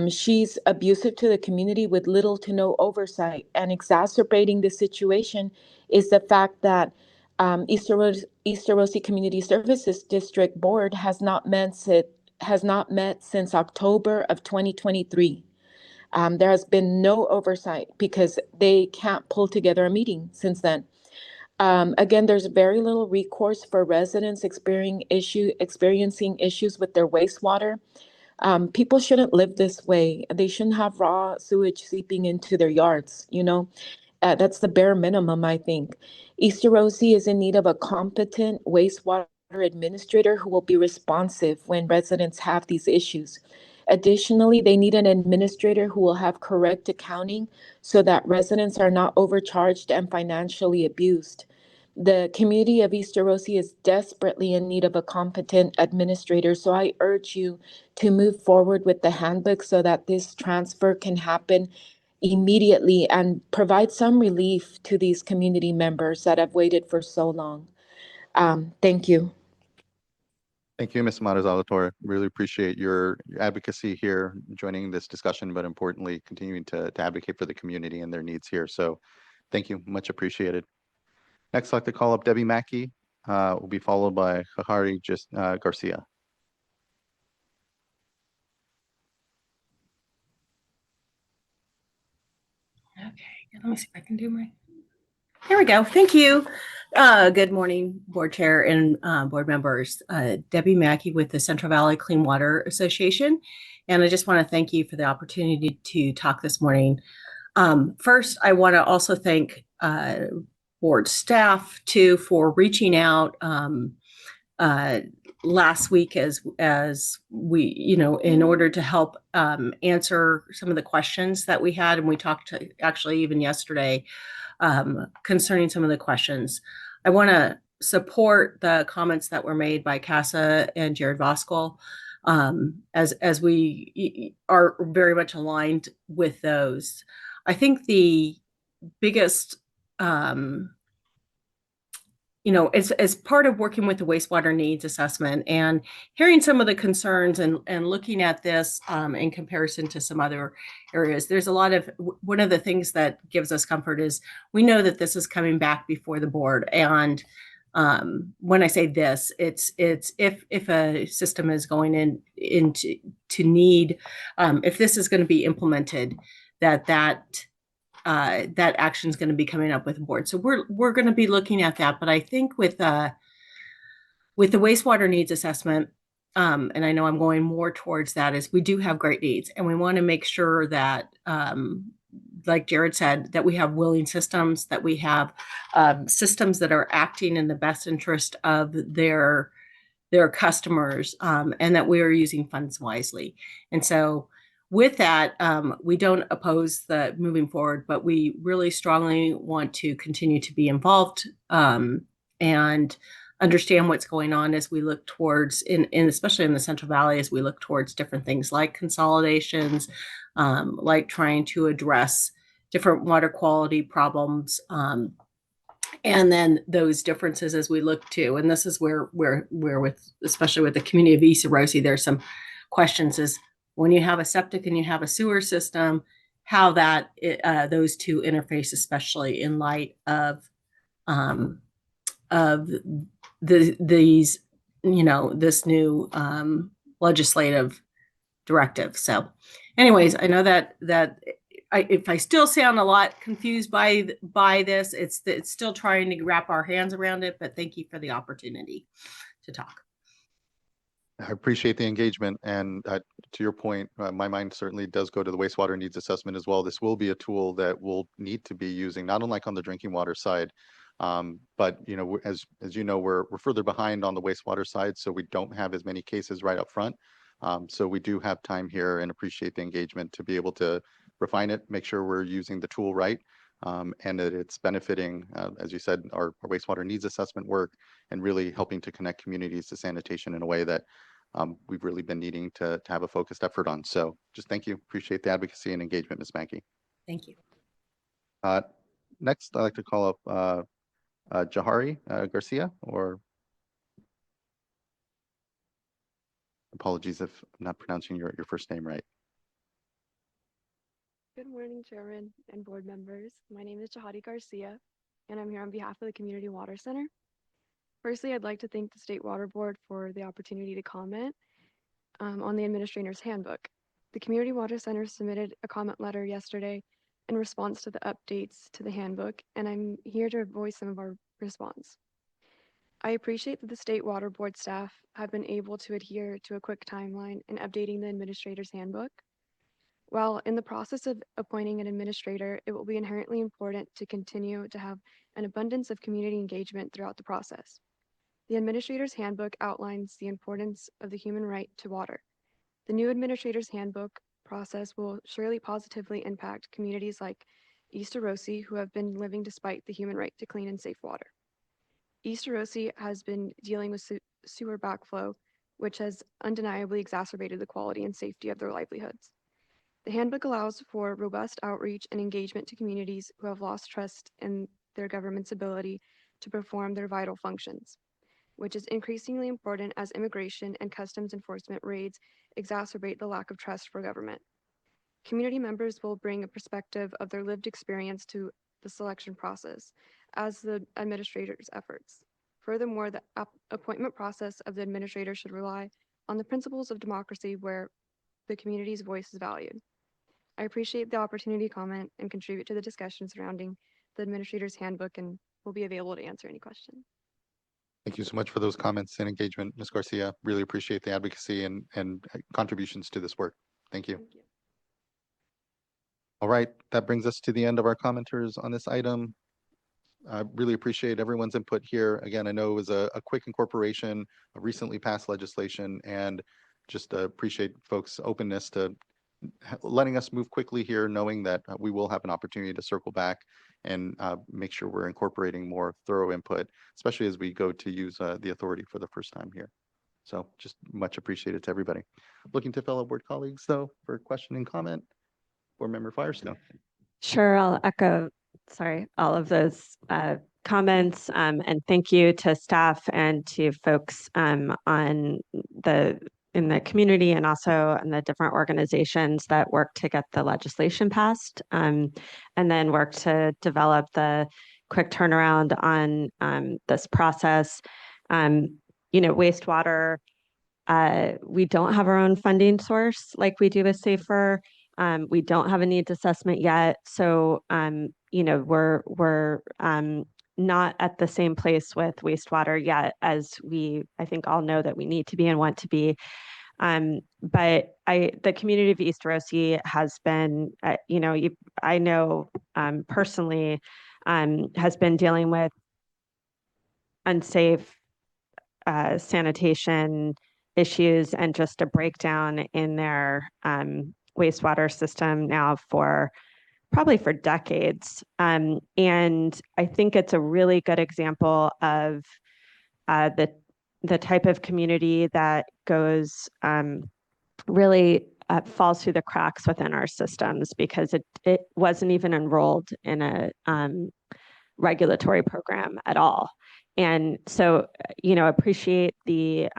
She's abusive to the community with little to no oversight, and exacerbating the situation is the fact that East Rossi Community Services District Board has not met since October of 2023. There has been no oversight because they can't pull together a meeting since then. Again, there's very little recourse for residents experiencing issues with their wastewater. People shouldn't live this way. They shouldn't have raw sewage seeping into their yards, that's the bare minimum, I think. East Rossi is in need of a competent wastewater administrator who will be responsive when residents have these issues. Additionally, they need an administrator who will have correct accounting so that residents are not overcharged and financially abused. The community of East Arosi is desperately in need of a competent administrator, so I urge you to move forward with the handbook so that this transfer can happen immediately and provide some relief to these community members that have waited for so long. Thank you. Thank you, Ms. Matas Alator. Really appreciate your advocacy here, joining this discussion, but importantly, continuing to advocate for the community and their needs here. So thank you, much appreciated. Next, I'd like to call up Debbie Mackey, will be followed by Jahari Garcia. Okay, let me see if I can do my. Here we go. Thank you. Good morning, board chair and board members. Debbie Mackey with the Central Valley Clean Water Association. And I just want to thank you for the opportunity to talk this morning. First, I want to also thank board staff too for reaching out last week as we, in order to help answer some of the questions that we had. And we talked actually even yesterday concerning some of the questions. I want to support the comments that were made by Casa and Jared Voskuhl, as we are very much aligned with those. I think the biggest, as part of working with the wastewater needs assessment and hearing some of the concerns and looking at this in comparison to some other areas, there's a lot of, one of the things that gives us comfort is we know that this is coming back before the board. And when I say this, it's if a system is going into need, if this is going to be implemented, that action is going to be coming up with the board. So we're going to be looking at that. But I think with the wastewater needs assessment, and I know I'm going more towards that, is we do have great needs, and we want to make sure that, like Jared said, that we have willing systems, that we have systems that are acting in the best interest of their customers, and that we are using funds wisely. And so with that, we don't oppose the moving forward, but we really strongly want to continue to be involved and understand what's going on as we look towards, especially in the Central Valley, as we look towards different things like consolidations, like trying to address different water quality problems, and then those differences as we look to, and this is where with, especially with the community of East Arosi, there's some questions is when you have a septic and you have a sewer system, how that those two interface, especially in light of these, this new legislative directive. So anyways, I know that if I still sound a lot confused by this, it's still trying to wrap our hands around it, but thank you for the opportunity to talk. I appreciate the engagement, and to your point, my mind certainly does go to the wastewater needs assessment as well. This will be a tool that we'll need to be using, not unlike on the drinking water side, but as you know, we're further behind on the wastewater side, so we don't have as many cases right up front. So we do have time here, and appreciate the engagement to be able to refine it, make sure we're using the tool right, and that it's benefiting, as you said, our wastewater needs assessment work, and really helping to connect communities to sanitation in a way that we've really been needing to have a focused effort on. So just thank you. Appreciate the advocacy and engagement, Ms. Mackey. Thank you. Next, I'd like to call up Jahari Garcia, or apologies if I'm not pronouncing your first name right. Good morning, Chairman and board members. My name is Jahari Garcia, and I'm here on behalf of the Community Water Center. Firstly, I'd like to thank the State Water Board for the opportunity to comment on the Administrator's Handbook. The Community Water Center submitted a comment letter yesterday in response to the updates to the handbook, and I'm here to voice some of our response. I appreciate that the State Water Board staff have been able to adhere to a quick timeline in updating the Administrator's Handbook. While in the process of appointing an administrator, it will be inherently important to continue to have an abundance of community engagement throughout the process. The Administrator's Handbook outlines the importance of the human right to water. The new administrator's handbook process will surely positively impact communities like East Arosi, who have been living despite the human right to clean and safe water. East Arosi has been dealing with sewer backflow, which has undeniably exacerbated the quality and safety of their livelihoods. The handbook allows for robust outreach and engagement to communities who have lost trust in their government's ability to perform their vital functions, which is increasingly important as immigration and customs enforcement raids exacerbate the lack of trust for government. Community members will bring a perspective of their lived experience to the selection process as the administrator's efforts. Furthermore, the appointment process of the administrator should rely on the principles of democracy where the community's voice is valued. I appreciate the opportunity to comment and contribute to the discussion surrounding the administrator's handbook and will be available to answer any questions. Thank you so much for those comments and engagement, Ms. Garcia. Really appreciate the advocacy and contributions to this work. Thank you. Thank you. All right, that brings us to the end of our commenters on this item. I really appreciate everyone's input here. Again, I know it was a quick incorporation of recently passed legislation, and just appreciate folks' openness to letting us move quickly here, knowing that we will have an opportunity to circle back and make sure we're incorporating more thorough input, especially as we go to use the authority for the first time here. So just much appreciated to everybody. Looking to fellow board colleagues, though, for question and comment. Board Member Firestone. Sure, I'll echo, all of those comments, and thank you to staff and to folks in the community and also in the different organizations that work to get the legislation passed, and then work to develop the quick turnaround on this process. Wastewater, we don't have our own funding source like we do with SAFER. We don't have a needs assessment yet. So, we're not at the same place with wastewater yet as I think all know that we need to be and want to be. But the community of East Arosi has been, I know personally, has been dealing with unsafe sanitation issues and just a breakdown in their wastewater system now probably for decades. And I think it's a really good example of the type of community that goes really falls through the cracks within our systems because it wasn't even enrolled in a regulatory program at all. And so, appreciate the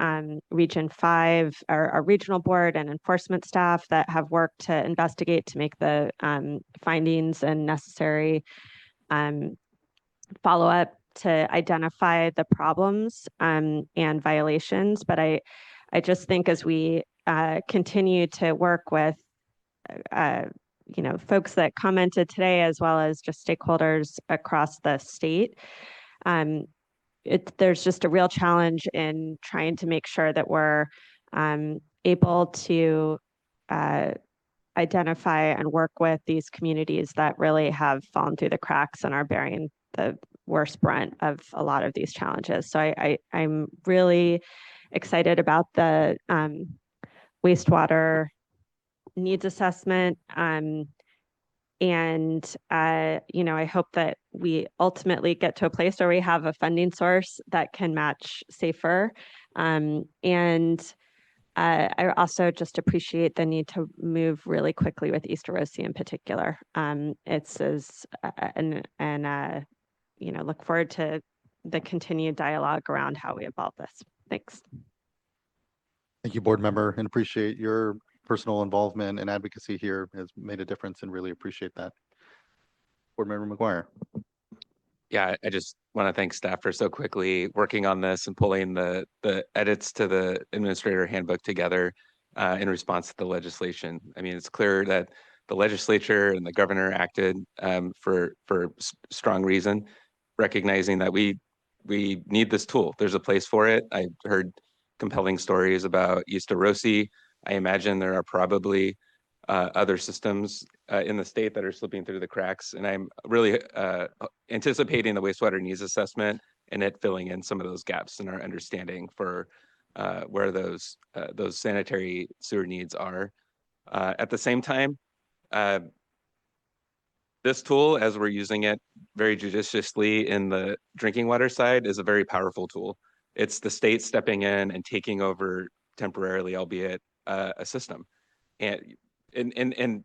Region 5, our regional board and enforcement staff that have worked to investigate to make the findings and necessary follow-up to identify the problems and violations. But I just think as we continue to work with folks that commented today, as well as just stakeholders across the state, there's just a real challenge in trying to make sure that we're able to identify and work with these communities that really have fallen through the cracks and are bearing the worst brunt of a lot of these challenges. So I'm really excited about the wastewater needs assessment. And I hope that we ultimately get to a place where we have a funding source that can match SAFER. And I also just appreciate the need to move really quickly with East Arosi in particular. Look forward to the continued dialogue around how we evolve this. Thanks. Thank you, board member, and appreciate your personal involvement and advocacy here has made a difference and really appreciate that. Board member McGuire. Yeah, I just want to thank staff for so quickly working on this and pulling the edits to the administrator handbook together in response to the legislation. I mean, it's clear that the legislature and the governor acted for strong reason, recognizing that we need this tool. There's a place for it. I heard compelling stories about East Arosi. I imagine there are probably other systems in the state that are slipping through the cracks. And I'm really anticipating the wastewater needs assessment and it filling in some of those gaps in our understanding for where those sanitary sewer needs are. At the same time, this tool, as we're using it very judiciously in the drinking water side, is a very powerful tool. It's the state stepping in and taking over temporarily, albeit a system, and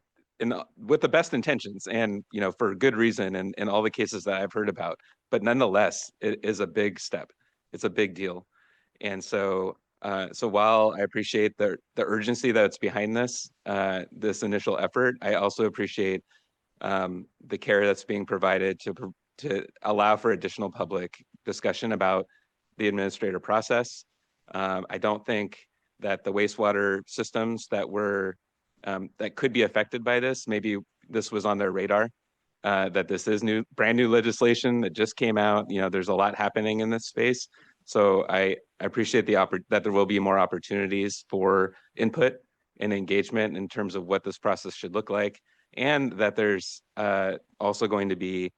with the best intentions, and for good reason, and in all the cases that I've heard about. But nonetheless, it is a big step. It's a big deal, and so while I appreciate the urgency that's behind this initial effort, I also appreciate the care that's being provided to allow for additional public discussion about the administrator process. I don't think that the wastewater systems that could be affected by this, maybe this was on their radar, that this is brand new legislation that just came out. There's a lot happening in this space. So I appreciate that there will be more opportunities for input and engagement in terms of what this process should look like, and that there's also going to be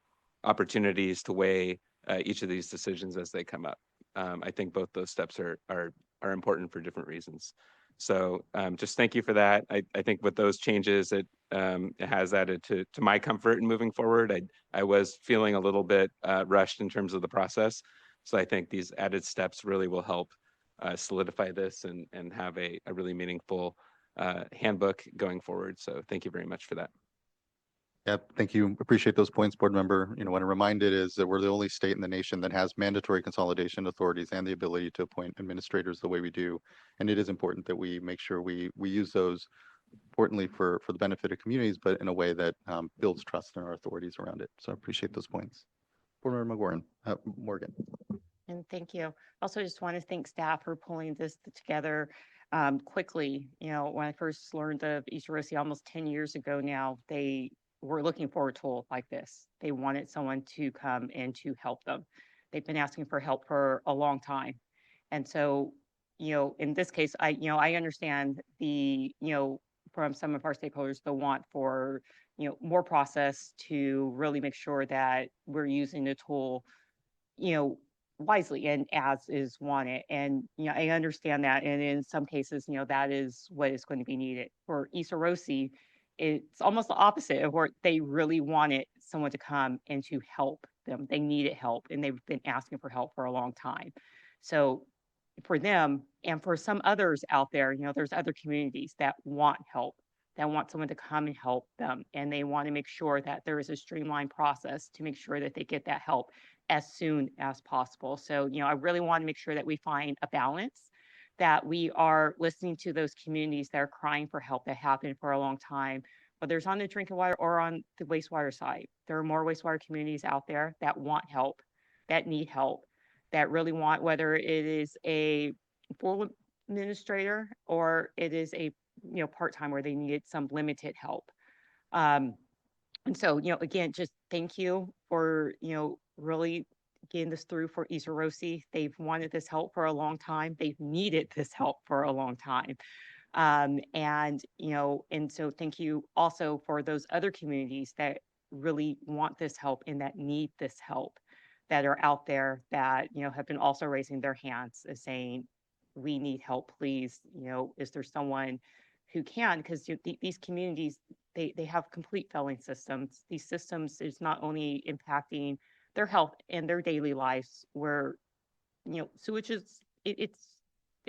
opportunities to weigh each of these decisions as they come up. I think both those steps are important for different reasons. So just thank you for that. I think with those changes, it has added to my comfort in moving forward. I was feeling a little bit rushed in terms of the process. So I think these added steps really will help solidify this and have a really meaningful handbook going forward. So thank you very much for that. Yep, thank you. Appreciate those points, board member. What I'm reminded is that we're the only state in the nation that has mandatory consolidation authorities and the ability to appoint administrators the way we do. And it is important that we make sure we use those importantly for the benefit of communities, but in a way that builds trust in our authorities around it. So I appreciate those points. Board member Morgan. And thank you. Also, just want to thank staff for pulling this together quickly. When I first learned of SWRCB almost 10 years ago now, they were looking for a tool like this. They wanted someone to come and to help them. They've been asking for help for a long time. And so, in this case, I understand from some of our stakeholders, the want for, more process to really make sure that we're using the tool, wisely and as is wanted. And, I understand that. And in some cases, that is what is going to be needed. For SWRCB, it's almost the opposite of where they really wanted someone to come and to help them. They needed help and they've been asking for help for a long time. So for them and for some others out there, there's other communities that want help, that want someone to come and help them. And they want to make sure that there is a streamlined process to make sure that they get that help as soon as possible. So, I really want to make sure that we find a balance, that we are listening to those communities that are crying for help, that have been for a long time, whether it's on the drinking water or on the wastewater side. There are more wastewater communities out there that want help, that need help, that really want, whether it is a full administrator or it is a part-time where they needed some limited help. And so, again, just thank you for, really getting this through for SWRCB. They've wanted this help for a long time. They've needed this help for a long time. And so thank you also for those other communities that really want this help and that need this help, that are out there that, have been also raising their hands as saying, we need help, please. Is there someone who can? Because these communities, they have complete failing systems. These systems is not only impacting their health and their daily lives, where sewage is it's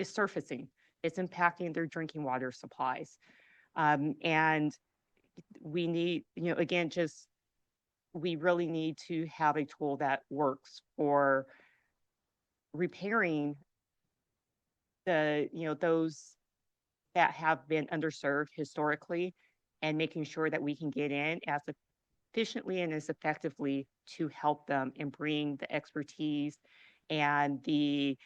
surfacing, it's impacting their drinking water supplies, and we need, again, just we really need to have a tool that works for repairing the those that have been underserved historically, and making sure that we can get in as efficiently and as effectively to help them and bring the expertise and the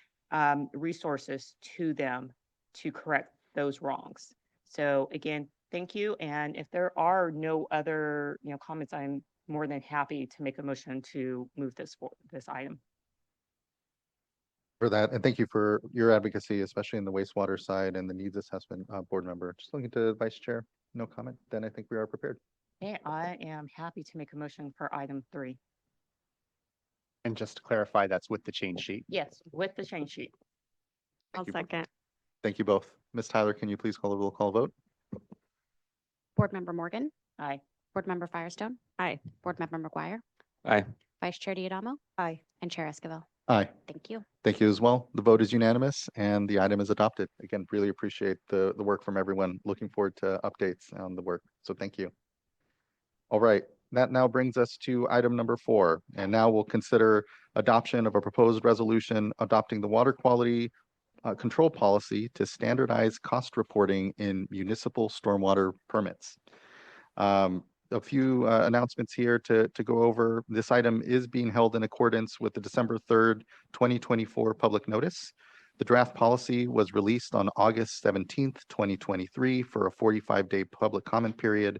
resources to them to correct those wrongs. So again, thank you. And if there are no other comments, I'm more than happy to make a motion to move this item. For that, and thank you for your advocacy, especially in the wastewater side and the needs assessment. Board member, just looking to Vice Chair, no comment, then I think we are prepared. Okay, I am happy to make a motion for item 3. And just to clarify, that's with the change sheet. Yes, with the change sheet. I'll you. second. Thank you both. Ms. Tyler, can you please call the roll call vote? Board Member Morgan, Aye. Board Member Firestone, Aye. Board Member McGuire, Aye. Vice Chair Diadamo, Aye. and Chair Esquivel. Aye. Thank you. Thank you as well. The vote is unanimous and the item is adopted. Again, really appreciate the work from everyone. Looking forward to updates on the work. So thank you. All right, that now brings us to item number 4. And now we'll consider adoption of a proposed resolution adopting the water quality control policy to standardize cost reporting in municipal stormwater permits. A few announcements here to go over. This item is being held in accordance with the December 3rd, 2024 public notice. The draft policy was released on August 17th, 2023 for a 45-day public comment period.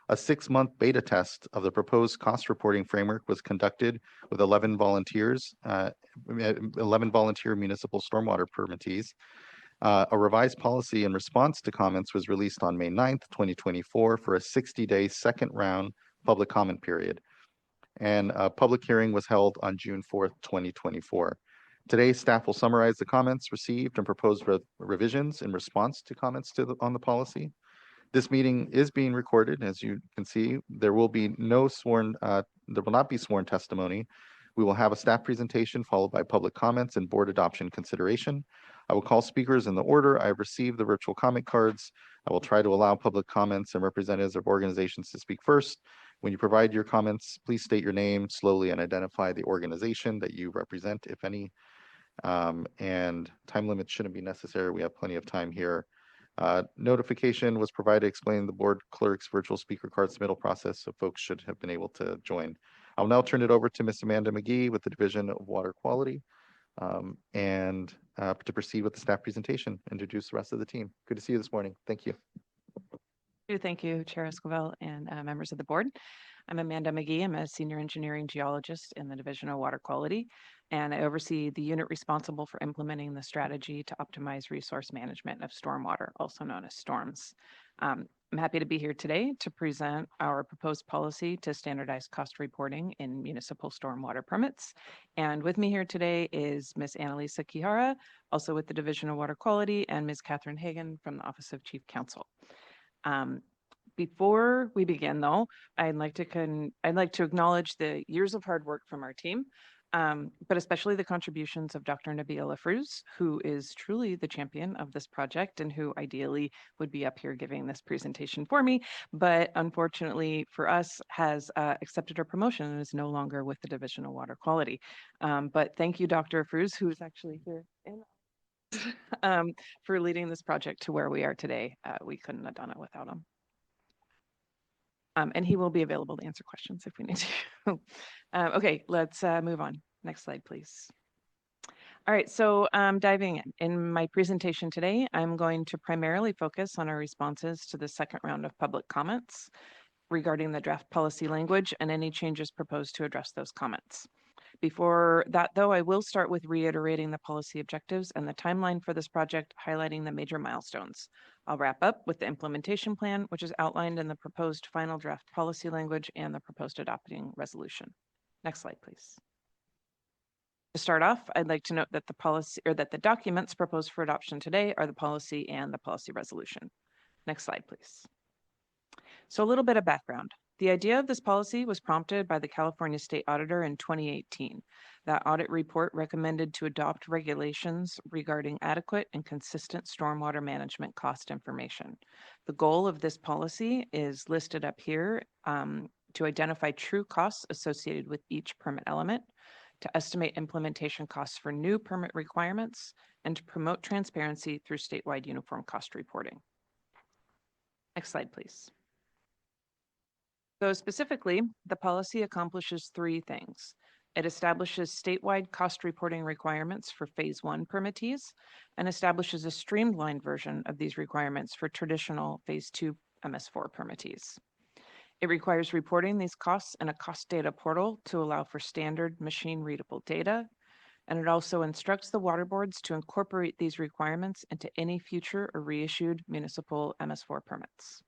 A 6-month beta test of the proposed cost reporting framework was conducted with 11 volunteers, 11 volunteer municipal stormwater permittees. A revised policy in response to comments was released on May 9th, 2024 for a 60-day second round public comment period. And a public hearing was held on June 4th, 2024. Today, staff will summarize the comments received and proposed revisions in response to comments on the policy. This meeting is being recorded. As you can see, there will not be sworn testimony. We will have a staff presentation followed by public comments and board adoption consideration. I will call speakers in the order I have received the virtual comment cards. I will try to allow public comments and representatives of organizations to speak first. When you provide your comments, please state your name slowly and identify the organization that you represent, if any. And time limits shouldn't be necessary. We have plenty of time here. Notification was provided explaining the board clerk's virtual speaker card submittal process, so folks should have been able to join. I'll now turn it over to Ms. Amanda McGee with the Division of Water Quality to proceed with the staff presentation, introduce the rest of the team. Good to see you this morning. Thank you. Thank you, Chair Esquivel and members of the board. I'm Amanda McGee. I'm a senior engineering geologist in the Division of Water Quality, and I oversee the unit responsible for implementing the strategy to optimize resource management of stormwater, also known as storms. I'm happy to be here today to present our proposed policy to standardize cost reporting in municipal stormwater permits. And with me here today is Ms. Annalisa Kihara, also with the Division of Water Quality, and Ms. Catherine Hagan from the Office of Chief Counsel. Before we begin, though, I'd like to acknowledge the years of hard work from our team, but especially the contributions of Dr. Nabila Fruz, who is truly the champion of this project and who ideally would be up here giving this presentation for me, but unfortunately for us has accepted her promotion and is no longer with the Division of Water Quality. But thank you, Dr. Fruz, who is actually here for leading this project to where we are today. We couldn't have done it without him. And he will be available to answer questions if we need to. Okay, let's move on. Next slide, please. All right, so diving in my presentation today, I'm going to primarily focus on our responses to the second round of public comments regarding the draft policy language and any changes proposed to address those comments. Before that, though, I will start with reiterating the policy objectives and the timeline for this project, highlighting the major milestones. I'll wrap up with the implementation plan, which is outlined in the proposed final draft policy language and the proposed adopting resolution. Next slide, please. To start off, I'd like to note that the documents proposed for adoption today are the policy and the policy resolution. Next slide, please. So a little bit of background. The idea of this policy was prompted by the California State Auditor in 2018. That audit report recommended to adopt regulations regarding adequate and consistent stormwater management cost information. The goal of this policy is listed up here to identify true costs associated with each permit element, to estimate implementation costs for new permit requirements, and to promote transparency through statewide uniform cost reporting. Next slide, please. So specifically, the policy accomplishes 3 things. It establishes statewide cost reporting requirements for Phase 1 permittees and establishes a streamlined version of these requirements for traditional Phase 2 MS4 permittees. It requires reporting these costs in a cost data portal to allow for standard machine-readable data, and it also instructs the water boards to incorporate these requirements into any future or reissued municipal MS4 permits.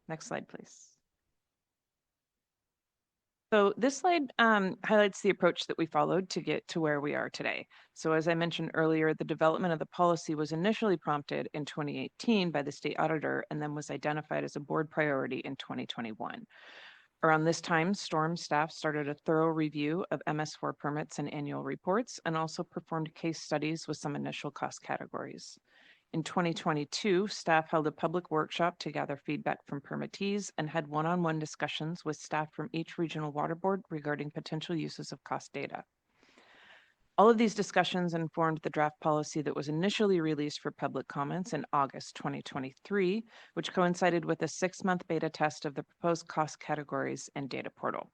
Next slide, please. So this slide highlights the approach that we followed to get to where we are today. So as I mentioned earlier, the development of the policy was initially prompted in 2018 by the state auditor and then was identified as a board priority in 2021. Around this time, Storm staff started a thorough review of MS4 permits and annual reports and also performed case studies with some initial cost categories. In 2022, staff held a public workshop to gather feedback from permittees and had one-on-one discussions with staff from each regional water board regarding potential uses of cost data. All of these discussions informed the draft policy that was initially released for public comments in August 2023, which coincided with a 6-month beta test of the proposed cost categories and data portal.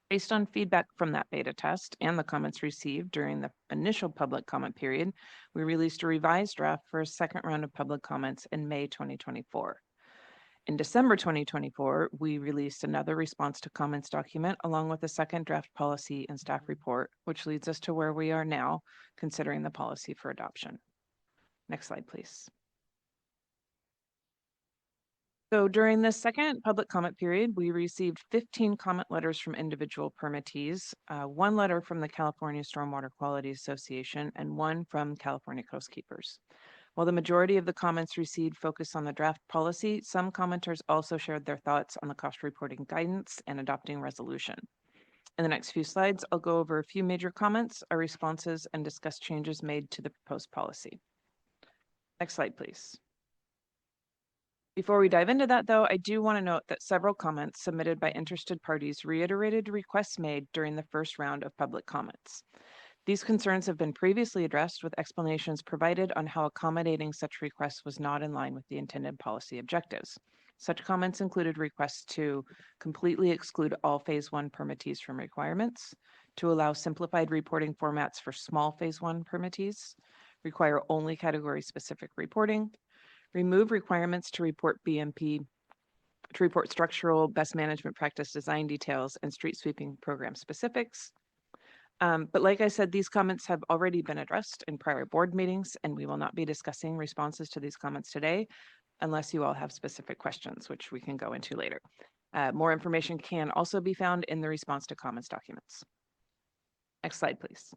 Based on feedback from that beta test and the comments received during the initial public comment period, we released a revised draft for a second round of public comments in May 2024. In December 2024, we released another response to comments document along with a second draft policy and staff report, which leads us to where we are now, considering the policy for adoption. Next slide, please. So during this second public comment period, we received 15 comment letters from individual permittees, 1 letter from the California Stormwater Quality Association, and 1 from California Coastkeepers. While the majority of the comments received focus on the draft policy, some commenters also shared their thoughts on the cost reporting guidance and adopting resolution. In the next few slides, I'll go over a few major comments, our responses, and discuss changes made to the proposed policy. Next slide, please. Before we dive into that, though, I do want to note that several comments submitted by interested parties reiterated requests made during the first round of public comments. These concerns have been previously addressed with explanations provided on how accommodating such requests was not in line with the intended policy objectives. Such comments included requests to completely exclude all Phase 1 permittees from requirements, to allow simplified reporting formats for small Phase 1 permittees, require only category-specific reporting, remove requirements to report BMP, to report structural best management practice design details and street sweeping program specifics. But like I said, these comments have already been addressed in prior board meetings, and we will not be discussing responses to these comments today unless you all have specific questions, which we can go into later. More information can also be found in the response to comments documents. Next slide, please.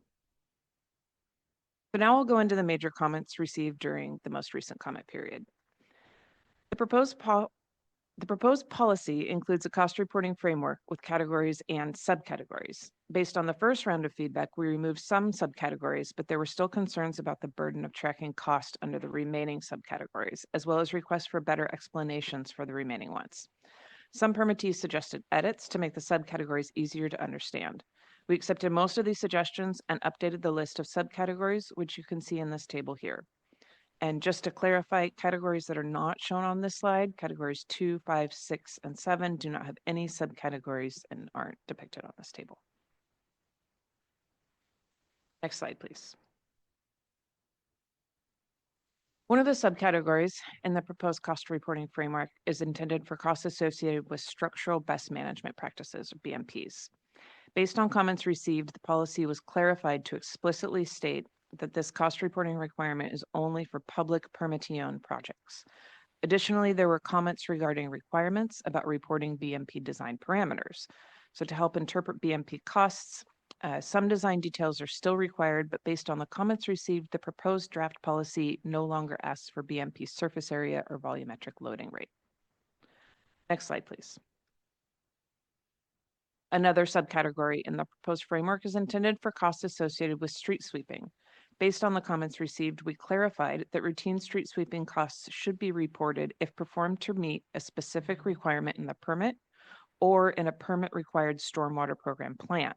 So now we'll go into the major comments received during the most recent comment period. The proposed policy includes a cost reporting framework with categories and subcategories. Based on the first round of feedback, we removed some subcategories, but there were still concerns about the burden of tracking cost under the remaining subcategories, as well as requests for better explanations for the remaining ones. Some permittees suggested edits to make the subcategories easier to understand. We accepted most of these suggestions and updated the list of subcategories, which you can see in this table here. And just to clarify, categories that are not shown on this slide, categories 2, 5, 6, and 7 do not have any subcategories and aren't depicted on this table. Next slide, please. One of the subcategories in the proposed cost reporting framework is intended for costs associated with structural best management practices, or BMPs. Based on comments received, the policy was clarified to explicitly state that this cost reporting requirement is only for public permittee-owned projects. Additionally, there were comments regarding requirements about reporting BMP design parameters. So to help interpret BMP costs, some design details are still required, but based on the comments received, the proposed draft policy no longer asks for BMP surface area or volumetric loading rate. Next slide, please. Another subcategory in the proposed framework is intended for costs associated with street sweeping. Based on the comments received, we clarified that routine street sweeping costs should be reported if performed to meet a specific requirement in the permit or in a permit-required stormwater program plan.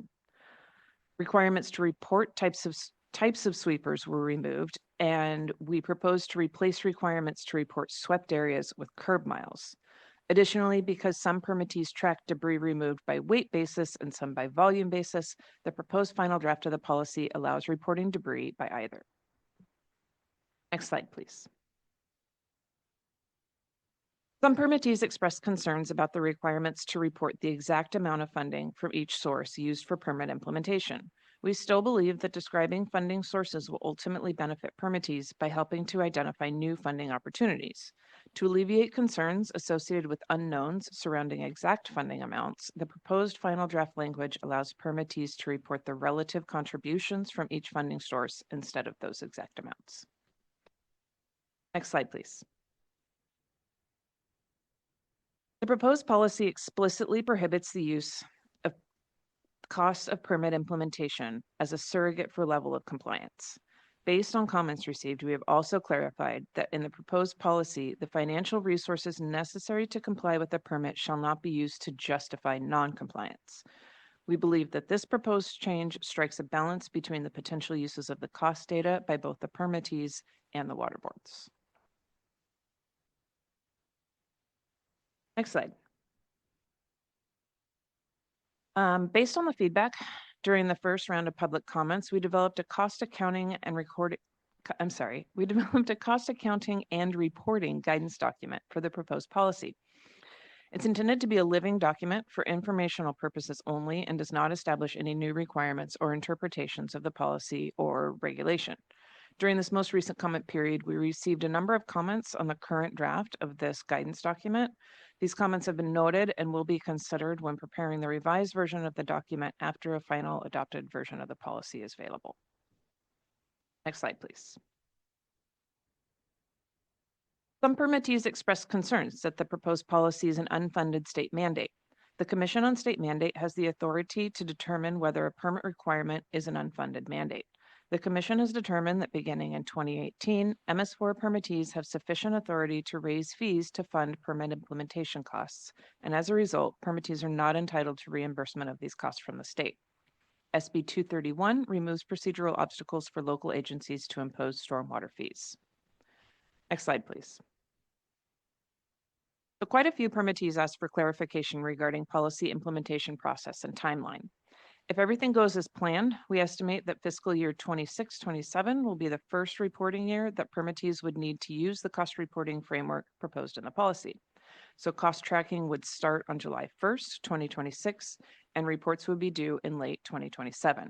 Requirements to report types of sweepers were removed, and we proposed to replace requirements to report swept areas with curb miles. Additionally, because some permittees track debris removed by weight basis and some by volume basis, the proposed final draft of the policy allows reporting debris by either. Next slide, please. Some permittees expressed concerns about the requirements to report the exact amount of funding from each source used for permit implementation. We still believe that describing funding sources will ultimately benefit permittees by helping to identify new funding opportunities. To alleviate concerns associated with unknowns surrounding exact funding amounts, the proposed final draft language allows permittees to report the relative contributions from each funding source instead of those exact amounts. Next slide, please. The proposed policy explicitly prohibits the use of costs of permit implementation as a surrogate for level of compliance. Based on comments received, we have also clarified that in the proposed policy, the financial resources necessary to comply with the permit shall not be used to justify non-compliance. We believe that this proposed change strikes a balance between the potential uses of the cost data by both the permittees and the water boards. Next slide. Based on the feedback during the first round of public comments, we developed a cost accounting and reporting guidance document for the proposed policy. It's intended to be a living document for informational purposes only and does not establish any new requirements or interpretations of the policy or regulation. During this most recent comment period, we received a number of comments on the current draft of this guidance document. These comments have been noted and will be considered when preparing the revised version of the document after a final adopted version of the policy is available. Next slide, please. Some permittees expressed concerns that the proposed policy is an unfunded state mandate. The Commission on State Mandate has the authority to determine whether a permit requirement is an unfunded mandate. The Commission has determined that beginning in 2018, MS4 permittees have sufficient authority to raise fees to fund permit implementation costs, and as a result, permittees are not entitled to reimbursement of these costs from the state. SB 231 removes procedural obstacles for local agencies to impose stormwater fees. Next slide, please. So quite a few permittees asked for clarification regarding policy implementation process and timeline. If everything goes as planned, we estimate that fiscal year 26-27 will be the first reporting year that permittees would need to use the cost reporting framework proposed in the policy. So cost tracking would start on July 1st, 2026, and reports would be due in late 2027.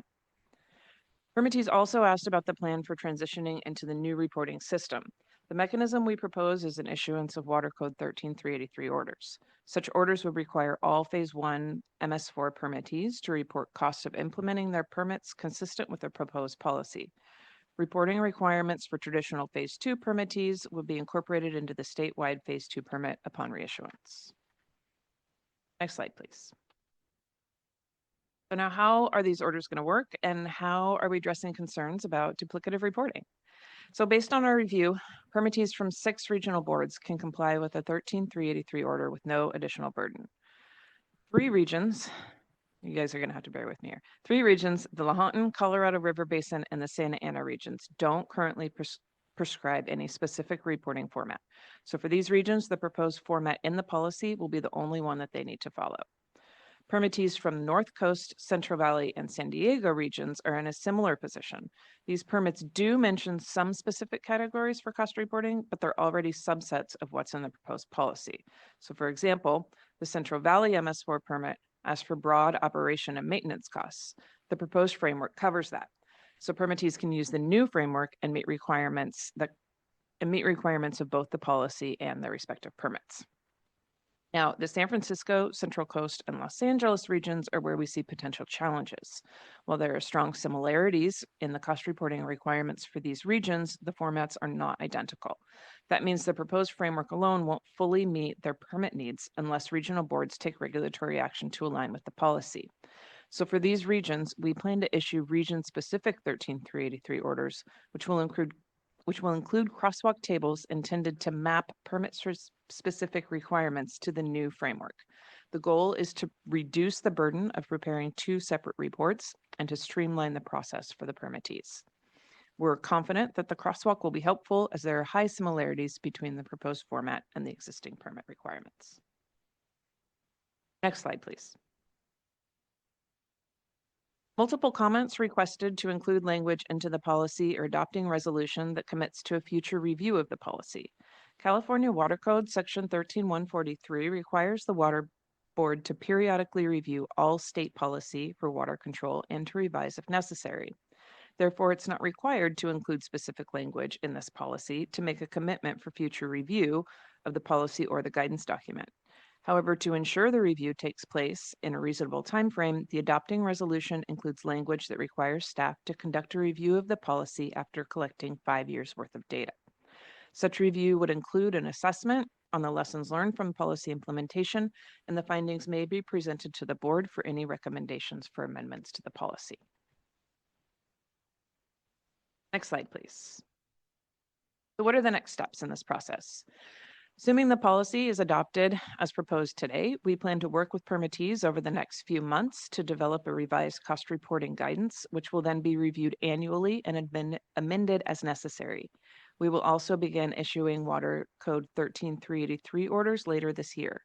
Permittees also asked about the plan for transitioning into the new reporting system. The mechanism we propose is an issuance of Water Code 13383 orders. Such orders would require all Phase 1 MS4 permittees to report costs of implementing their permits consistent with the proposed policy. Reporting requirements for traditional Phase 2 permittees would be incorporated into the statewide Phase 2 permit upon reissuance. Next slide, please. So now how are these orders going to work and how are we addressing concerns about duplicative reporting? So based on our review, permittees from 6 regional boards can comply with a 13383 order with no additional burden. 3 regions, you guys are going to have to bear with me here. 3 regions, the Lahontan, Colorado River Basin, and the Santa Ana regions don't currently prescribe any specific reporting format. So for these regions, the proposed format in the policy will be the only one that they need to follow. Permittees from North Coast, Central Valley, and San Diego regions are in a similar position. These permits do mention some specific categories for cost reporting, but they're already subsets of what's in the proposed policy. So for example, the Central Valley MS4 permit asks for broad operation and maintenance costs. The proposed framework covers that. So permittees can use the new framework and meet requirements of both the policy and their respective permits. Now, the San Francisco, Central Coast, and Los Angeles regions are where we see potential challenges. While there are strong similarities in the cost reporting requirements for these regions, the formats are not identical. That means the proposed framework alone won't fully meet their permit needs unless regional boards take regulatory action to align with the policy. So for these regions, we plan to issue region-specific 13383 orders, which will include crosswalk tables intended to map permit-specific requirements to the new framework. The goal is to reduce the burden of preparing 2 separate reports and to streamline the process for the permittees. We're confident that the crosswalk will be helpful as there are high similarities between the proposed format and the existing permit requirements. Next slide, please. Multiple comments requested to include language into the policy or adopting resolution that commits to a future review of the policy. California Water Code Section 13143 requires the Water Board to periodically review all state policy for water control and to revise if necessary. Therefore, it's not required to include specific language in this policy to make a commitment for future review of the policy or the guidance document. However, to ensure the review takes place in a reasonable timeframe, the adopting resolution includes language that requires staff to conduct a review of the policy after collecting 5 years worth of data. Such review would include an assessment on the lessons learned from policy implementation, and the findings may be presented to the board for any recommendations for amendments to the policy. Next slide, please. So what are the next steps in this process? Assuming the policy is adopted as proposed today, we plan to work with permittees over the next few months to develop a revised cost reporting guidance, which will then be reviewed annually and amended as necessary. We will also begin issuing Water Code 13383 orders later this year.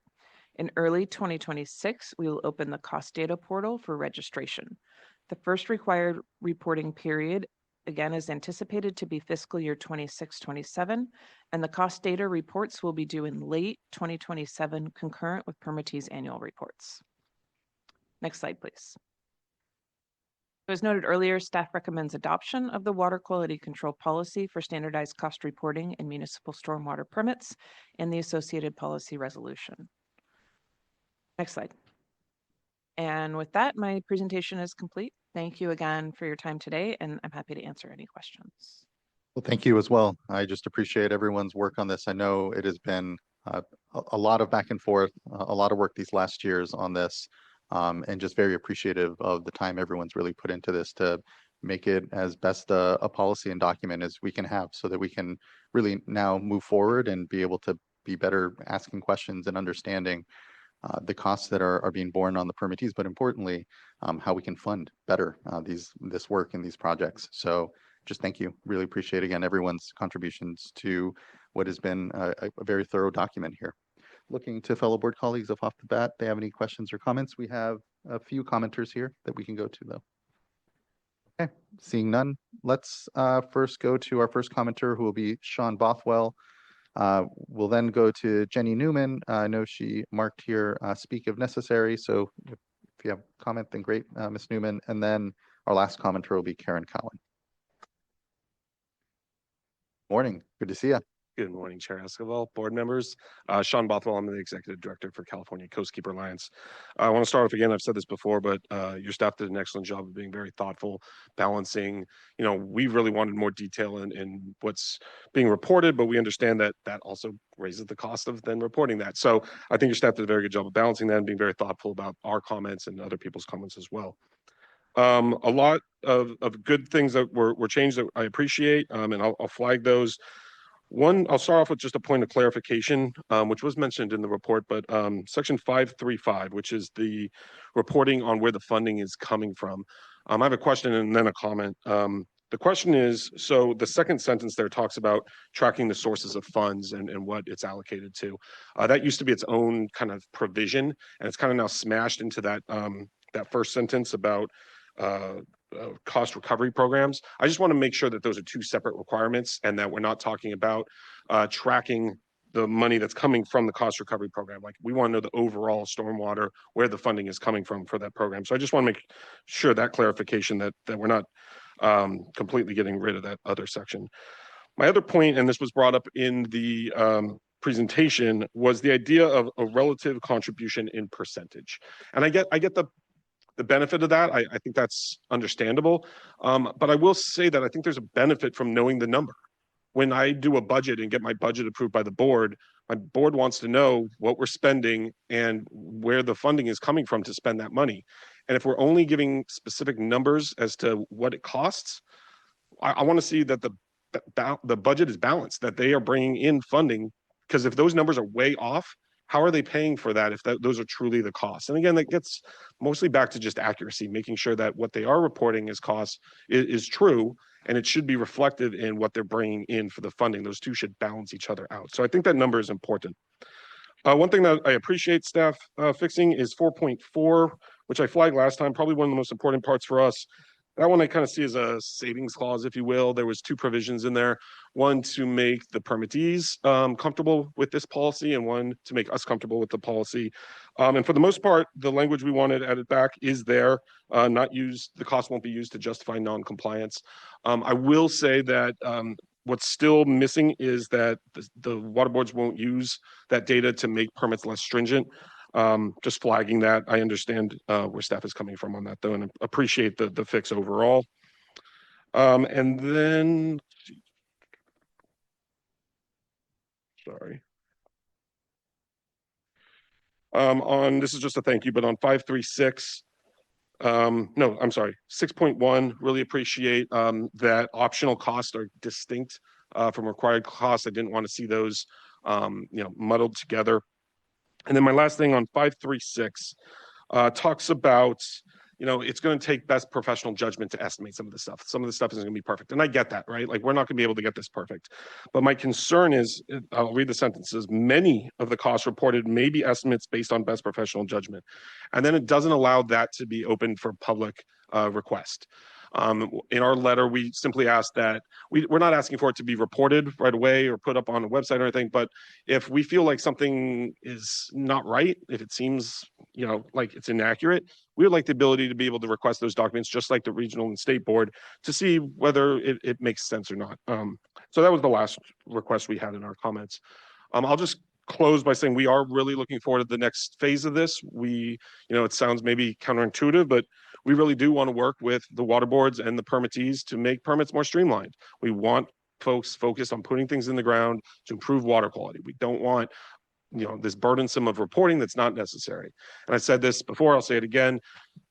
In early 2026, we will open the cost data portal for registration. The first required reporting period, again, is anticipated to be fiscal year 26-27, and the cost data reports will be due in late 2027, concurrent with permittees' annual reports. Next slide, please. As noted earlier, staff recommends adoption of the water quality control policy for standardized cost reporting and municipal stormwater permits and the associated policy resolution. Next slide. And with that, my presentation is complete. Thank you again for your time today, and I'm happy to answer any questions. Well, thank you as well. I just appreciate everyone's work on this. I know it has been a lot of back and forth, a lot of work these last years on this, and just very appreciative of the time everyone's really put into this to make it as best a policy and document as we can have, so that we can really now move forward and be able to be better asking questions and understanding the costs that are being borne on the permittees, but importantly, how we can fund better this work and these projects. So just thank you. Really appreciate, again, everyone's contributions to what has been a very thorough document here. Looking to fellow board colleagues, if off the bat they have any questions or comments. We have a few commenters here that we can go to, though. Okay, seeing none, let's first go to our first commenter, who will be Sean Bothwell. We'll then go to Jenny Newman. I know she marked here, speak if necessary. So if you have a comment, then great, Ms. Newman. And then our last commenter will be Karen Cowan. Morning, good to see you. Good morning, Chair Esquivel, board members. Sean Bothwell, I'm the Executive Director for California Coastkeeper Alliance. I want to start off again, I've said this before, but your staff did an excellent job of being very thoughtful, balancing, we really wanted more detail in what's being reported, but we understand that that also raises the cost of then reporting that. So I think your staff did a very good job of balancing that and being very thoughtful about our comments and other people's comments as well. A lot of good things that were changed that I appreciate, and I'll flag those. One, I'll start off with just a point of clarification, which was mentioned in the report, but section 535, which is the reporting on where the funding is coming from. I have a question and then a comment. The question is, so the second sentence there talks about tracking the sources of funds and what it's allocated to. That used to be its own kind of provision, and it's kind of now smashed into that, that first sentence about cost recovery programs. I just want to make sure that those are two separate requirements and that we're not talking about tracking the money that's coming from the cost recovery program. Like, we want to know the overall stormwater, where the funding is coming from for that program. So I just want to make sure that clarification that we're not completely getting rid of that other section. My other point, and this was brought up in the presentation, was the idea of a relative contribution in percentage. And I get the benefit of that. I think that's understandable. But I will say that I think there's a benefit from knowing the number. When I do a budget and get my budget approved by the board, my board wants to know what we're spending and where the funding is coming from to spend that money. And if we're only giving specific numbers as to what it costs, I want to see that the budget is balanced, that they are bringing in funding, because if those numbers are way off, how are they paying for that if those are truly the costs? And again, that gets mostly back to just accuracy, making sure that what they are reporting as costs is true, and it should be reflected in what they're bringing in for the funding. Those two should balance each other out. So I think that number is important. One thing that I appreciate staff fixing is 4.4, which I flagged last time, probably one of the most important parts for us. That one I kind of see as a savings clause, if you will. There was two provisions in there. One to make the permittees comfortable with this policy, and one to make us comfortable with the policy. And for the most part, the language we wanted added back is there, not used. The cost won't be used to justify non-compliance. I will say that What's still missing is that the water boards won't use that data to make permits less stringent. Just flagging that. I understand where staff is coming from on that though, and appreciate the fix overall. And then, sorry. On, this is just a thank you, but on 536, no, I'm sorry, 6.1, really appreciate that optional costs are distinct from required costs. I didn't want to see those, muddled together. And then my last thing on 536 talks about, it's going to take best professional judgment to estimate some of the stuff. Some of the stuff isn't going to be perfect. And I get that, right? Like, we're not going to be able to get this perfect. But my concern is, I'll read the sentences, many of the costs reported may be estimates based on best professional judgment. And then it doesn't allow that to be open for public request. In our letter, we simply asked that we're not asking for it to be reported right away or put up on a website or anything, but if we feel like something is not right, if it seems, like it's inaccurate, we would like the ability to be able to request those documents, just like the regional and state board, to see whether it makes sense or not. So that was the last request we had in our comments. I'll just close by saying we are really looking forward to the next phase of this. It sounds maybe counterintuitive, but we really do want to work with the water boards and the permittees to make permits more streamlined. We want folks focused on putting things in the ground to improve water quality. We don't want, this burdensome of reporting that's not necessary. And I said this before, I'll say it again.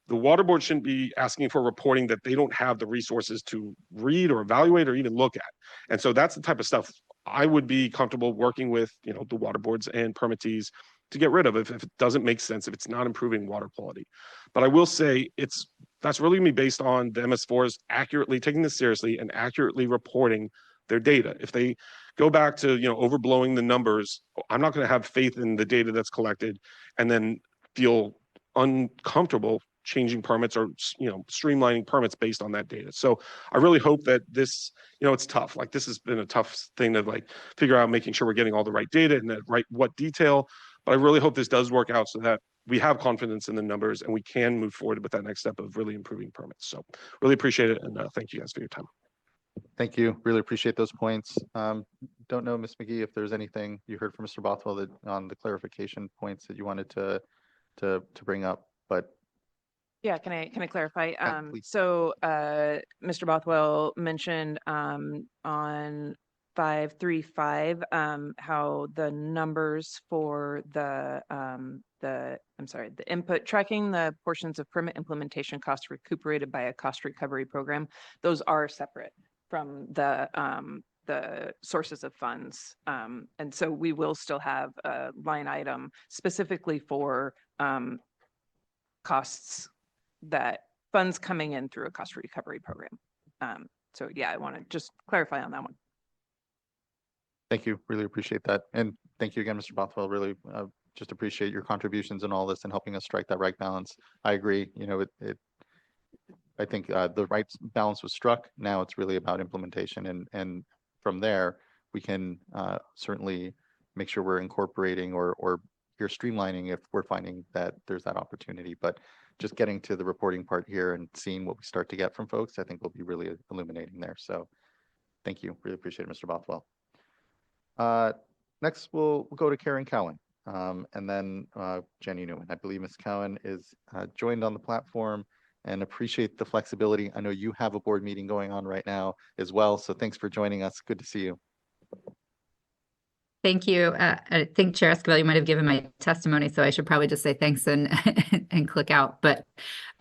The water board shouldn't be asking for reporting that they don't have the resources to read or evaluate or even look at. And so that's the type of stuff I would be comfortable working with, the water boards and permittees to get rid of if it doesn't make sense, if it's not improving water quality. But I will say that's really gonna be based on the MS4s accurately taking this seriously and accurately reporting their data. If they go back to, overblowing the numbers, I'm not gonna have faith in the data that's collected and then feel uncomfortable changing permits or, streamlining permits based on that data. So I really hope that this, it's tough. Like, this has been a tough thing to figure out, making sure we're getting all the right data and what detail. But I really hope this does work out so that we have confidence in the numbers and we can move forward with that next step of really improving permits. So really appreciate it. And thank you guys for your time. Thank you. Really appreciate those points. Don't know, Ms. McGee, if there's anything you heard from Mr. Bothwell on the clarification points that you wanted to bring up, but Yeah, can I clarify? please. So Mr. Bothwell mentioned on 535 how the numbers for the input tracking the portions of permit implementation costs recuperated by a cost recovery program, those are separate from the sources of funds. And so we will still have a line item specifically for costs that funds coming in through a cost recovery program. So yeah, I want to just clarify on that one. Thank you. Really appreciate that. And thank you again, Mr. Bothwell. Really just appreciate your contributions in all this and helping us strike that right balance. I agree. I think the right balance was struck. Now it's really about implementation. And from there, we can certainly make sure we're incorporating or you're streamlining if we're finding that there's that opportunity. But just getting to the reporting part here and seeing what we start to get from folks, I think will be really illuminating there. So thank you. Really appreciate it, Mr. Bothwell. Next, we'll go to Karen Cowan and then Jenny Newman. I believe Ms. Cowan is joined on the platform and appreciate the flexibility. I know you have a board meeting going on right now as well. So thanks for joining us. Good to see you. Thank you. I think Chair Esquivel, you might have given my testimony, so I should probably just say thanks and and click out. But